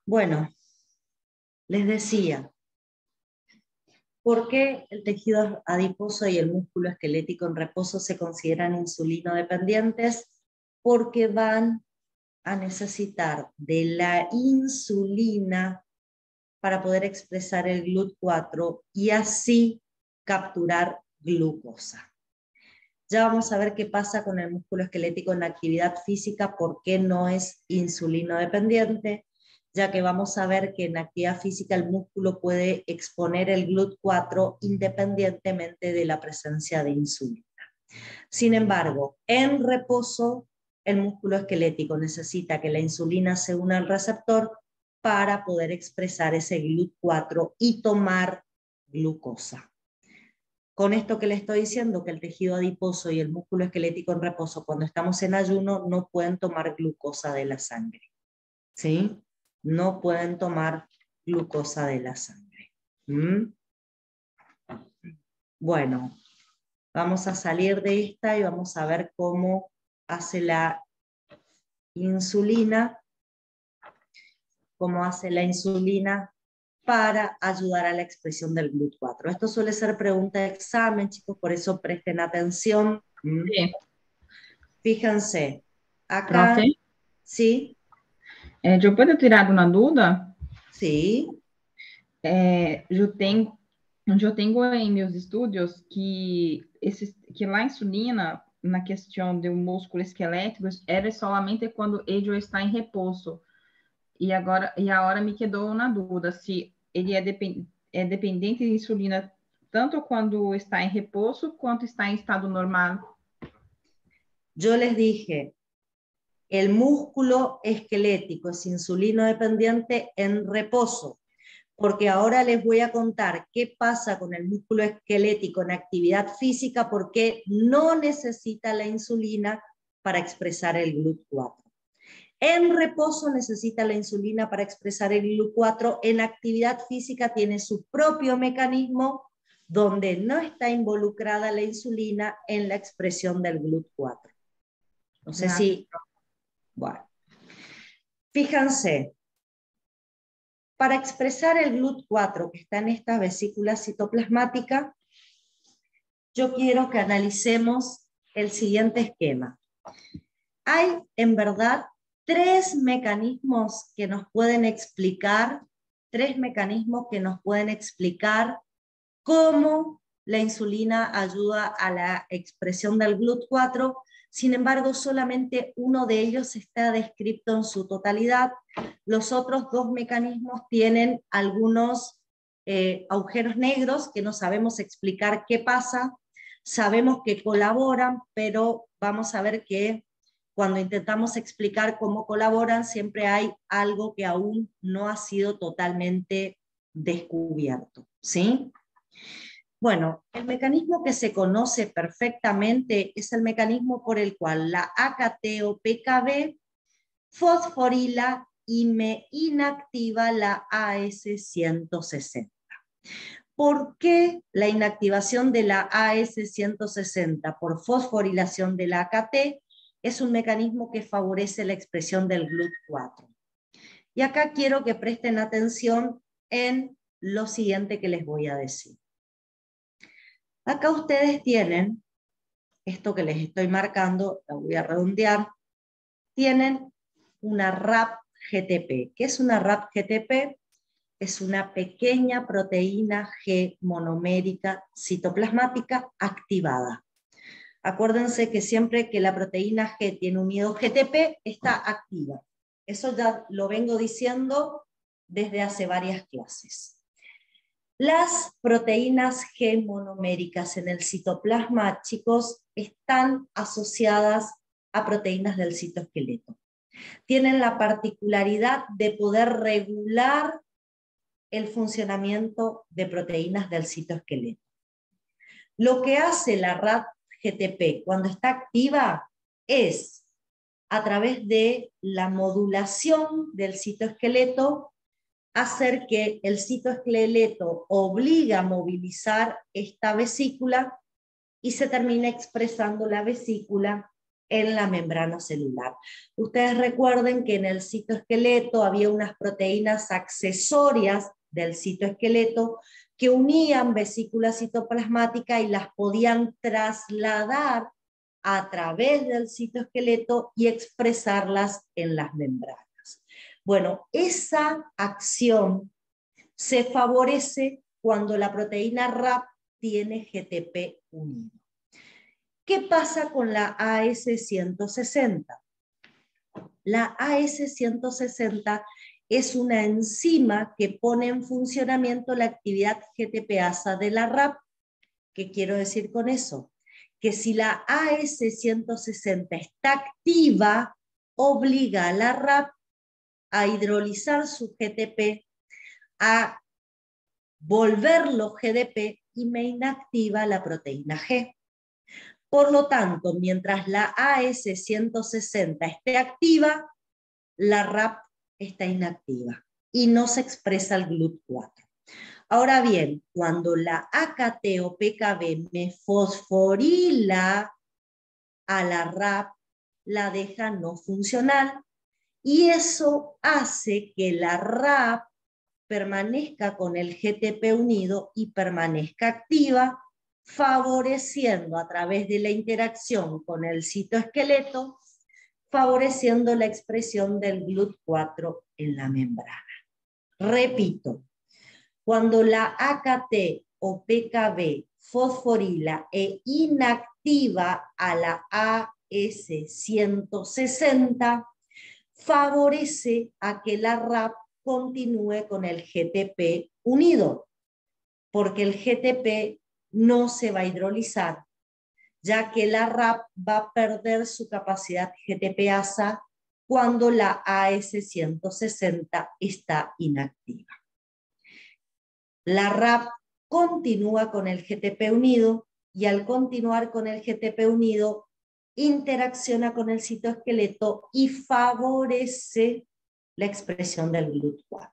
Bueno, les decía, ¿por qué el tejido adiposo y el músculo esquelético en reposo se consideran insulino dependientes? Porque van a necesitar de la insulina para poder expresar el GLUT4 y así capturar glucosa. Ya vamos a ver qué pasa con el músculo esquelético en la actividad física, por qué no es insulino dependiente, ya que vamos a ver que en actividad física el músculo puede exponer el GLUT4 independientemente de la presencia de insulina. Sin embargo, en reposo, el músculo esquelético necesita que la insulina se una al receptor para poder expresar ese GLUT4 y tomar glucosa. Con esto que le estoy diciendo, que el tejido adiposo y el músculo esquelético en reposo, cuando estamos en ayuno, no pueden tomar glucosa de la sangre. ¿Sí? No pueden tomar glucosa de la sangre. ¿Mm? Bueno, vamos a salir de esta y vamos a ver cómo hace la insulina, para ayudar a la expresión del GLUT4. Esto suele ser pregunta de examen, chicos, por eso presten atención. Sim. Fíjense, acá, Prof, ¿sí? eu posso tirar uma dúvida? Sí. Eu tenho em meus estudos que lá a insulina, na questão do músculo esquelético, era solamente quando ele está em repouso. E agora me quedou na dúvida se ele é dependente de insulina tanto quando está em repouso quanto está em estado normal. Yo les dije, el músculo esquelético es insulino dependiente en reposo, porque ahora les voy a contar qué pasa con el músculo esquelético en actividad física, porque no necesita la insulina para expresar el GLUT4. En reposo necesita la insulina para expresar el GLUT4, en actividad física tiene su propio mecanismo donde no está involucrada la insulina en la expresión del GLUT4. No sé si... Bueno, fíjense, para expresar el GLUT4 que está en esta vesícula citoplasmática, yo quiero que analicemos el siguiente esquema. Hay, en verdad, tres mecanismos que nos pueden explicar cómo la insulina ayuda a la expresión del GLUT4. Sin embargo, solamente uno de ellos está descrito en su totalidad. Los otros dos mecanismos tienen algunos agujeros negros que no sabemos explicar qué pasa. Sabemos que colaboran, pero vamos a ver que cuando intentamos explicar cómo colaboran, siempre hay algo que aún no ha sido totalmente descubierto, ¿sí? Bueno, el mecanismo que se conoce perfectamente es el mecanismo por el cual la AKT o PKB fosforila y me inactiva la AS160. ¿Por qué la inactivación de la AS160 por fosforilación de la AKT es un mecanismo que favorece la expresión del GLUT4? Y acá quiero que presten atención en lo siguiente que les voy a decir. Acá ustedes tienen, esto que les estoy marcando, la voy a redondear, tienen una RAP-GTP. ¿Qué es una RAP-GTP? Es una pequeña proteína G monomérica citoplasmática activada. Acuérdense que siempre que la proteína G tiene unido GTP, está activa. Eso ya lo vengo diciendo desde hace varias clases. Las proteínas G monoméricas en el citoplasma, chicos, están asociadas a proteínas del citoesqueleto. Tienen la particularidad de poder regular el funcionamiento de proteínas del citoesqueleto. Lo que hace la RAP-GTP cuando está activa es, a través de la modulación del citoesqueleto, hacer que el citoesqueleto obliga a movilizar esta vesícula y se termina expresando la vesícula en la membrana celular. Ustedes recuerden que en el citoesqueleto había unas proteínas accesorias del citoesqueleto que unían vesícula citoplasmática y las podían trasladar a través del citoesqueleto y expresarlas en las membranas. Bueno, esa acción se favorece cuando la proteína RAP tiene GTP unido. ¿Qué pasa con la AS160? La AS160 es una enzima que pone en funcionamiento la actividad GTPasa de la RAP. ¿Qué quiero decir con eso? Que si la AS160 está activa, obliga a la RAP a hidrolizar su GTP, a volverlo GDP y me inactiva la proteína G. Por lo tanto, mientras la AS160 esté activa, la RAP está inactiva y no se expresa el GLUT4. Ahora bien, cuando la AKT o PKB me fosforila a la RAP, la deja no funcional y eso hace que la RAP permanezca con el GTP unido y permanezca activa, favoreciendo a través de la interacción con el citoesqueleto, favoreciendo la expresión del GLUT4 en la membrana. Repito, cuando la AKT o PKB fosforila e inactiva a la AS160, favorece a que la RAP continúe con el GTP unido, porque el GTP no se va a hidrolizar, ya que la RAP va a perder su capacidad GTPasa cuando la AS160 está inactiva. La RAP continúa con el GTP unido y al continuar con el GTP unido interacciona con el citoesqueleto y favorece la expresión del GLUT4.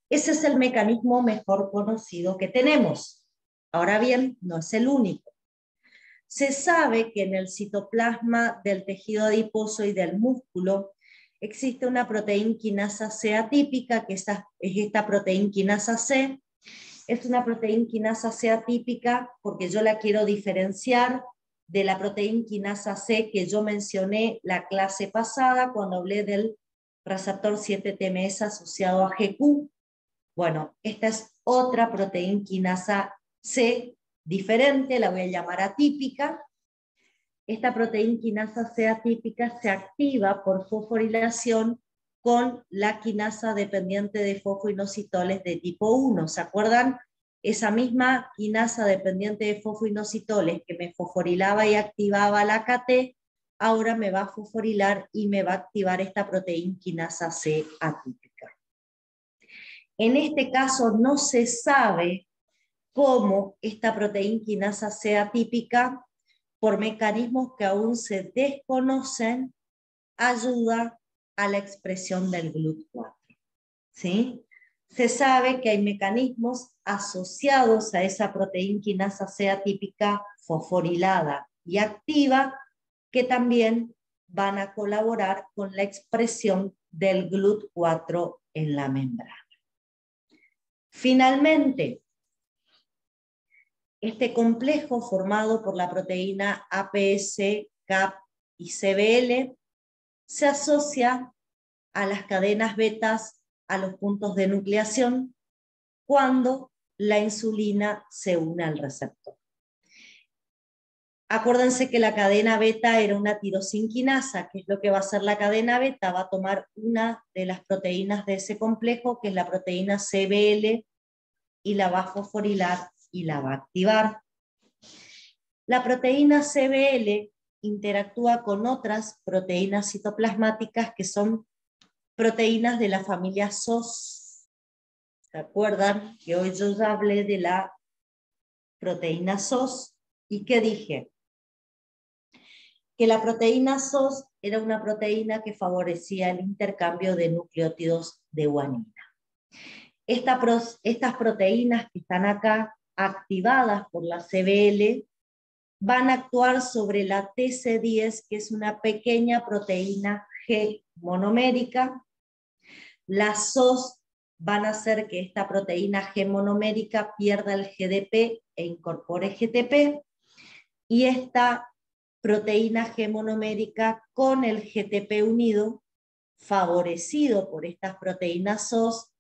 Ese es el mecanismo mejor conocido que tenemos. Ahora bien, no es el único. Se sabe que en el citoplasma del tejido adiposo y del músculo existe una proteína quinasa C atípica, que es esta proteína quinasa C. Es una proteína quinasa C atípica porque yo la quiero diferenciar de la proteína quinasa C que yo mencioné la clase pasada cuando hablé del receptor 7-TMS asociado a GQ. Bueno, esta es otra proteína quinasa C diferente, la voy a llamar atípica. Esta proteína quinasa C atípica se activa por fosforilación con la quinasa dependiente de fosfoinositoles de tipo 1. ¿Se acuerdan? Esa misma quinasa dependiente de fosfoinositoles que me fosforilaba y activaba la AKT, ahora me va a fosforilar y me va a activar esta proteína quinasa C atípica. En este caso no se sabe cómo esta proteína quinasa C atípica, por mecanismos que aún se desconocen, ayuda a la expresión del GLUT4. ¿Sí? Se sabe que hay mecanismos asociados a esa proteína quinasa C atípica fosforilada y activa que también van a colaborar con la expresión del GLUT4 en la membrana. Finalmente, este complejo formado por la proteína APS, CAP y CBL se asocia a las cadenas betas a los puntos de nucleación cuando la insulina se une al receptor. Acuérdense que la cadena beta era una tirosinquinasa. ¿Qué es lo que va a hacer la cadena beta? Va a tomar una de las proteínas de ese complejo, que es la proteína CBL, y la va a fosforilar y la va a activar. La proteína CBL interactúa con otras proteínas citoplasmáticas que son proteínas de la familia SOS. ¿Se acuerdan que hoy yo ya hablé de la proteína SOS. ¿Y qué dije? Que la proteína SOS era una proteína que favorecía el intercambio de nucleótidos de guanina. Estas proteínas que están acá, activadas por la CBL, van a actuar sobre la TC10, que es una pequeña proteína G monomérica. Las SOS van a hacer que esta proteína G monomérica pierda el GDP e incorpore GTP, y esta proteína G monomérica con el GTP unido, favorecido por estas proteínas SOS,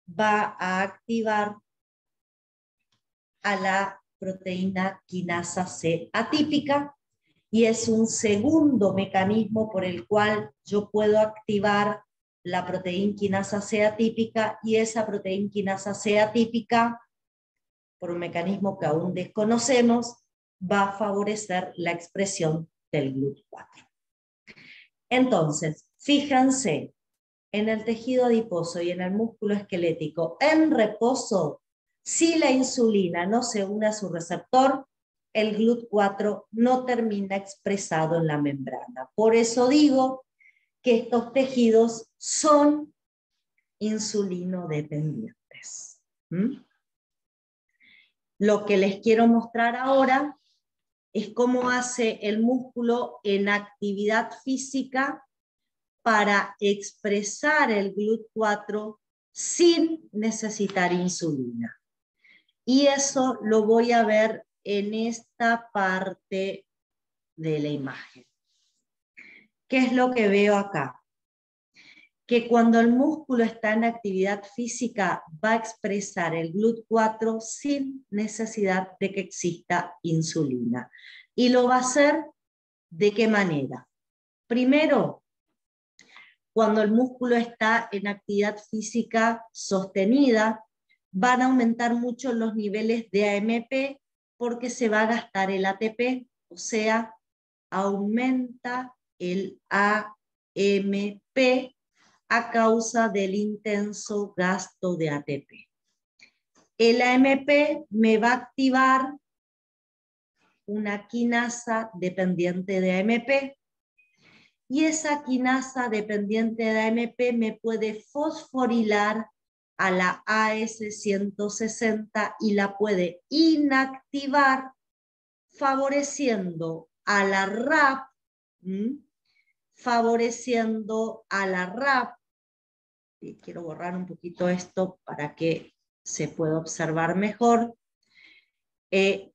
va a activar a la proteína quinasa C atípica, y es un segundo mecanismo por el cual yo puedo activar la proteína quinasa C atípica, y esa proteína quinasa C atípica, por un mecanismo que aún desconocemos, va a favorecer la expresión del GLUT4. Entonces, fíjense, en el tejido adiposo y en el músculo esquelético en reposo, si la insulina no se une a su receptor, el GLUT4 no termina expresado en la membrana. Por eso digo que estos tejidos son insulinodependientes. Lo que les quiero mostrar ahora es cómo hace el músculo en actividad física para expresar el GLUT4 sin necesitar insulina. Y eso lo voy a ver en esta parte de la imagen. ¿Qué es lo que veo acá? Que cuando el músculo está en actividad física va a expresar el GLUT4 sin necesidad de que exista insulina. ¿Y lo va a hacer de qué manera? Primero, cuando el músculo está en actividad física sostenida, van a aumentar mucho los niveles de AMP porque se va a gastar el ATP, o sea, aumenta el AMP a causa del intenso gasto de ATP. El AMP me va a activar una quinasa dependiente de AMP, y esa quinasa dependiente de AMP me puede fosforilar a la AS160 y la puede inactivar, favoreciendo a la RAP, y quiero borrar un poquito esto para que se pueda observar mejor.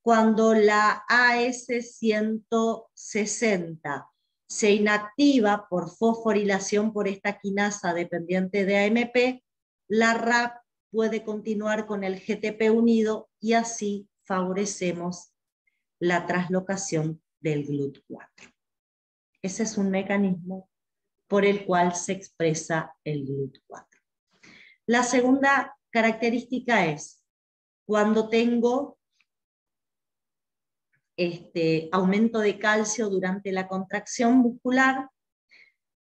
Cuando la AS160 se inactiva por fosforilación por esta quinasa dependiente de AMP, la RAP puede continuar con el GTP unido y así favorecemos la translocación del GLUT4. Ese es un mecanismo por el cual se expresa el GLUT4. La segunda característica es cuando tengo aumento de calcio durante la contracción muscular,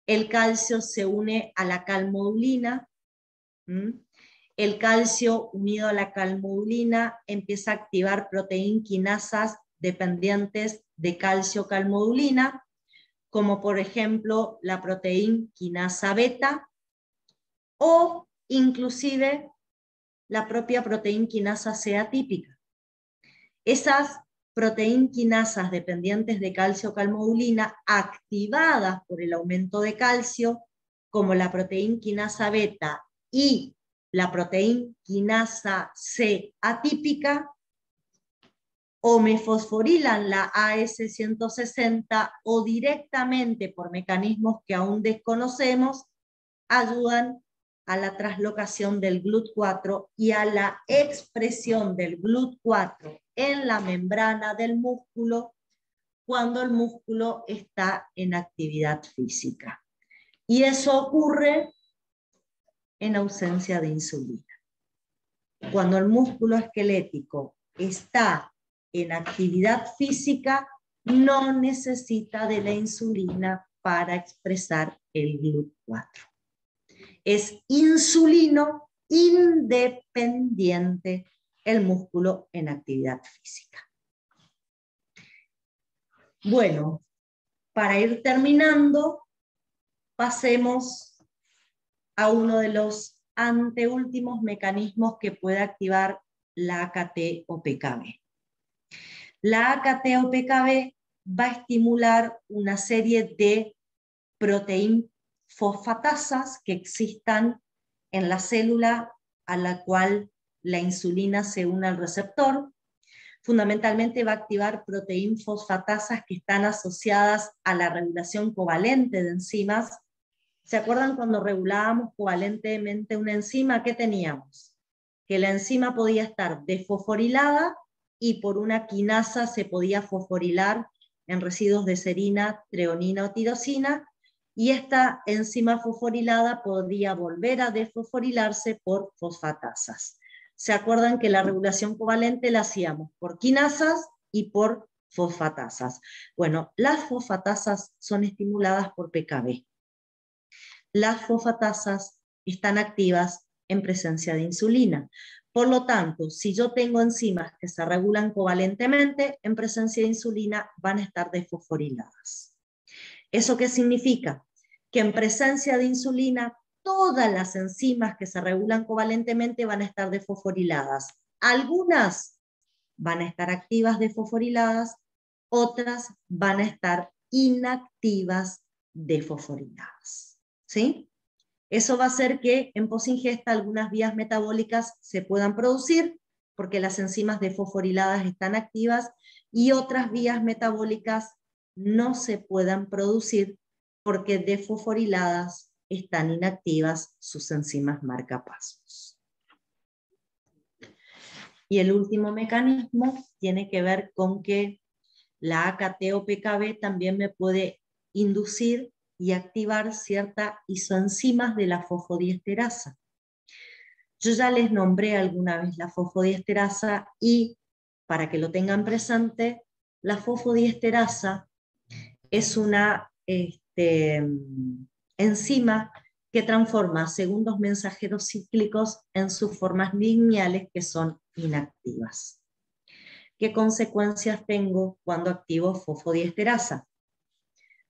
el calcio se une a la calmodulina. El calcio unido a la calmodulina empieza a activar proteinquinasas dependientes de calcio-calmodulina, como por ejemplo la proteinquinasa beta, o inclusive la propia proteinquinasa C atípica. Esas proteinquinasas dependientes de calcio-calmodulina activadas por el aumento de calcio, como la proteinquinasa beta y la proteinquinasa C atípica, o me fosforilan la AS160 o directamente por mecanismos que aún desconocemos, ayudan a la translocación del GLUT4 y a la expresión del GLUT4 en la membrana del músculo cuando el músculo está en actividad física. Y eso ocurre en ausencia de insulina. Cuando el músculo esquelético está en actividad física, no necesita de la insulina para expresar el GLUT4. Es insulino independiente el músculo en actividad física. Bueno, para ir terminando, pasemos a uno de los anteúltimos mecanismos que puede activar la AKT o PKB. La AKT o PKB va a estimular una serie de proteínfosfatasas que existan en la célula a la cual la insulina se une al receptor. Fundamentalmente va a activar proteínfosfatasas que están asociadas a la regulación covalente de enzimas. ¿Se acuerdan cuando regulábamos covalentemente una enzima? ¿Qué teníamos? Que la enzima podía estar desfosforilada y por una quinasa se podía fosforilar en residuos de serina, treonina o tirosina, y esta enzima fosforilada podría volver a desfosforilarse por fosfatasas. ¿Se acuerdan que la regulación covalente la hacíamos por quinasas y por fosfatasas? Bueno, las fosfatasas son estimuladas por PKB. Las fosfatasas están activas en presencia de insulina. Por lo tanto, si yo tengo enzimas que se regulan covalentemente, en presencia de insulina van a estar desfosforiladas. ¿Eso qué significa? Que en presencia de insulina, todas las enzimas que se regulan covalentemente van a estar desfosforiladas. Algunas van a estar activas desfosforiladas, otras van a estar inactivas desfosforiladas. ¿Sí? Eso va a hacer que en posingesta algunas vías metabólicas se puedan producir, porque las enzimas desfosforiladas están activas, y otras vías metabólicas no se puedan producir porque desfosforiladas están inactivas sus enzimas marcapasos. Y el último mecanismo tiene que ver con que la AKT o PKB también me puede inducir y activar ciertas isoenzimas de la fosfodiesterasa. Yo ya les nombré alguna vez la fosfodiesterasa y, para que lo tengan presente, la fosfodiesterasa es una enzima que transforma segundos mensajeros cíclicos en sus formas lineales que son inactivas. ¿Qué consecuencias tengo cuando activo fosfodiesterasa?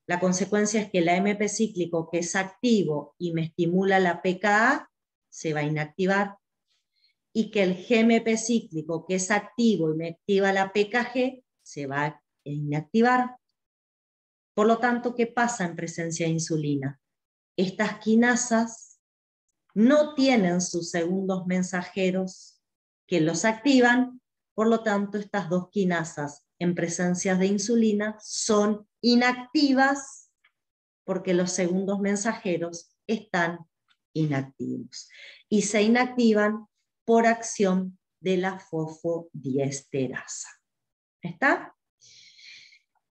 La consecuencia es que el AMP cíclico, que es activo y me estimula la pKa, se va a inactivar, y que el GMP cíclico, que es activo y me activa la pKg, se va a inactivar. Por lo tanto, ¿qué pasa en presencia de insulina? Estas quinasas no tienen sus segundos mensajeros que los activan, por lo tanto, estas dos quinasas en presencia de insulina son inactivas porque los segundos mensajeros están inactivos y se inactivan por acción de la fosfodiesterasa. ¿Está?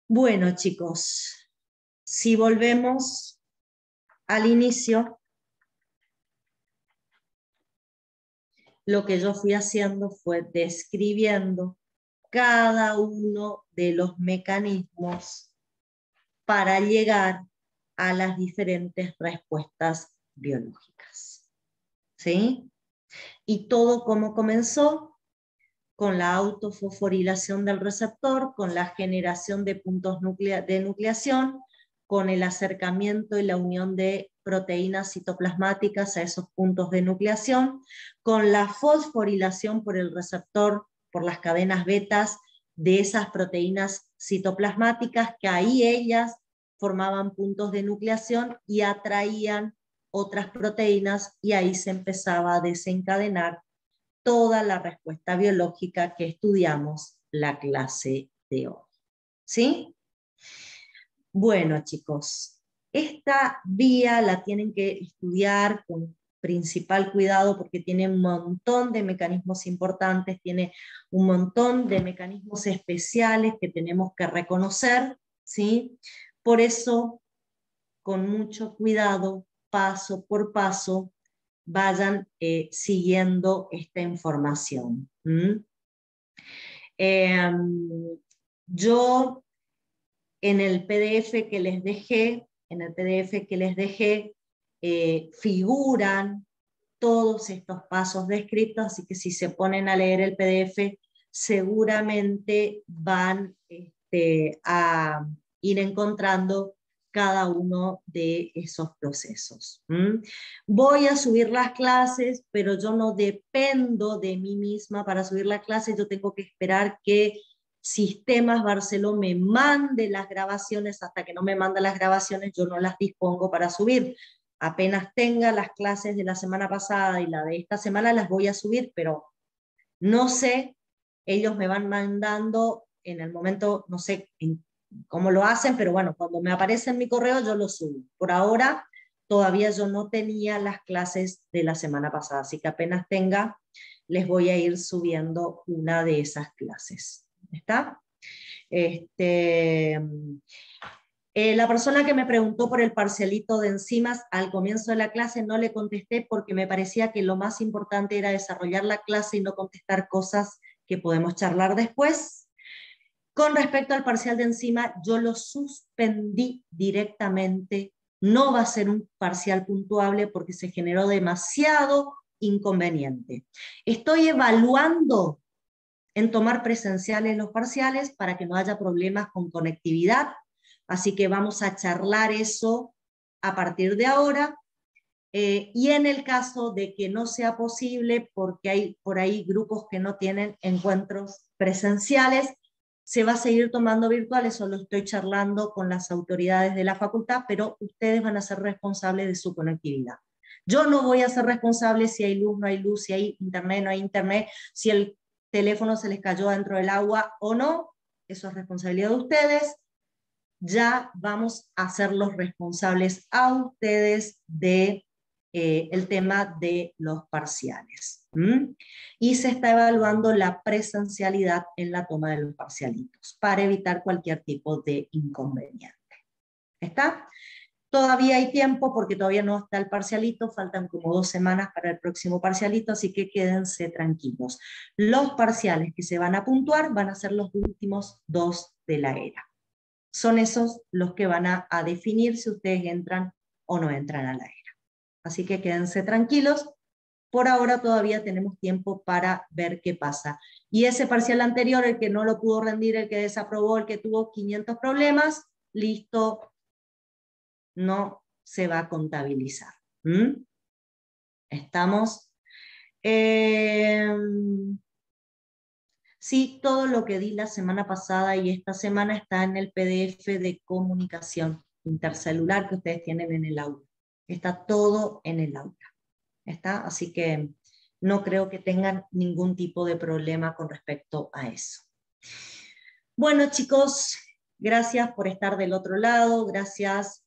Bueno, chicos, si volvemos al inicio, lo que yo fui haciendo fue describiendo cada uno de los mecanismos para llegar a las diferentes respuestas biológicas. ¿Sí? Y todo como comenzó con la autofosforilación del receptor, con la generación de puntos de nucleación, con el acercamiento y la unión de proteínas citoplasmáticas a esos puntos de nucleación, con la fosforilación por el receptor, por las cadenas betas de esas proteínas citoplasmáticas, que ahí ellas formaban puntos de nucleación y atraían otras proteínas, y ahí se empezaba a desencadenar toda la respuesta biológica que estudiamos la clase de hoy. ¿Sí? Bueno, chicos, esta vía la tienen que estudiar con principal cuidado porque tiene un montón de mecanismos importantes, tiene un montón de mecanismos especiales que tenemos que reconocer, ¿sí? Por eso, con mucho cuidado, paso por paso, vayan siguiendo esta información. Yo en el PDF que les dejé, figuran todos estos pasos descritos, así que si se ponen a leer el PDF, seguramente van a ir encontrando cada uno de esos procesos. Voy a subir las clases, pero yo no dependo de mí misma para subir las clases, yo tengo que esperar que Sistemas Barceló me mande las grabaciones. Hasta que no me manda las grabaciones, yo no las dispongo para subir. Apenas tenga las clases de la semana pasada y la de esta semana, las voy a subir, pero no sé, ellos me van mandando en el momento, no sé cómo lo hacen, pero bueno, cuando me aparece en mi correo yo lo subo. Por ahora todavía yo no tenía las clases de la semana pasada, así que apenas tenga, les voy a ir subiendo una de esas clases. ¿Está? La persona que me preguntó por el parcialito de enzimas, al comienzo de la clase no le contesté porque me parecía que lo más importante era desarrollar la clase y no contestar cosas que podemos charlar después. Con respecto al parcial de enzima, yo lo suspendí directamente. No va a ser un parcial puntuable porque se generó demasiado inconveniente. Estoy evaluando en tomar presenciales los parciales para que no haya problemas con conectividad, así que vamos a charlar eso a partir de ahora, y en el caso de que no sea posible, porque hay por ahí grupos que no tienen encuentros presenciales, se va a seguir tomando virtuales, solo estoy charlando con las autoridades de la facultad, pero ustedes van a ser responsables de su conectividad. Yo no voy a ser responsable si hay luz, no hay luz, si hay internet, no hay internet, si el teléfono se les cayó dentro del agua o no, eso es responsabilidad de ustedes. Ya vamos a ser los responsables a ustedes de el tema de los parciales. Y se está evaluando la presencialidad en la toma de los parcialitos para evitar cualquier tipo de inconveniente. ¿Está? Todavía hay tiempo porque todavía no está el parcialito, faltan como 2 semanas para el próximo parcialito, así que quédense tranquilos. Los parciales que se van a puntuar van a ser los últimos 2 de la era. Son esos los que van a definir si ustedes entran o no entran a la era. Así que quédense tranquilos. Por ahora todavía tenemos tiempo para ver qué pasa. Y ese parcial anterior, el que no lo pudo rendir, el que desaprobó, el que tuvo 500 problemas, listo, no se va a contabilizar. ¿Estamos? Sí, todo lo que di la semana pasada y esta semana está en el PDF de comunicación intercelular que ustedes tienen en el aula. Está todo en el aula. ¿Está? Así que no creo que tengan ningún tipo de problema con respecto a eso. Bueno, chicos, gracias por estar del otro lado, gracias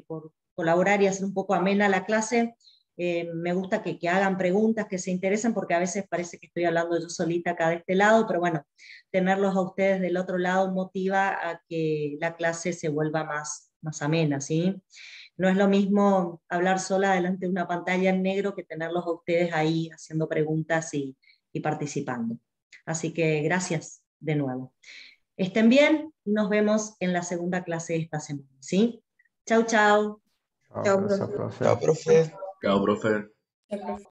por colaborar y hacer un poco amena la clase. Me gusta que hagan preguntas, que se interesen, porque a veces parece que estoy hablando yo solita acá de este lado, pero bueno, tenerlos a ustedes del otro lado motiva a que la clase se vuelva más amena, ¿sí? No es lo mismo hablar sola delante de una pantalla en negro que tenerlos a ustedes ahí haciendo preguntas y participando. Así que gracias de nuevo. Estén bien y nos vemos en la segunda clase de esta semana, ¿sí? Chau, chau. Chao, profe. Chao, profe. Chao, profe. Chao, profe.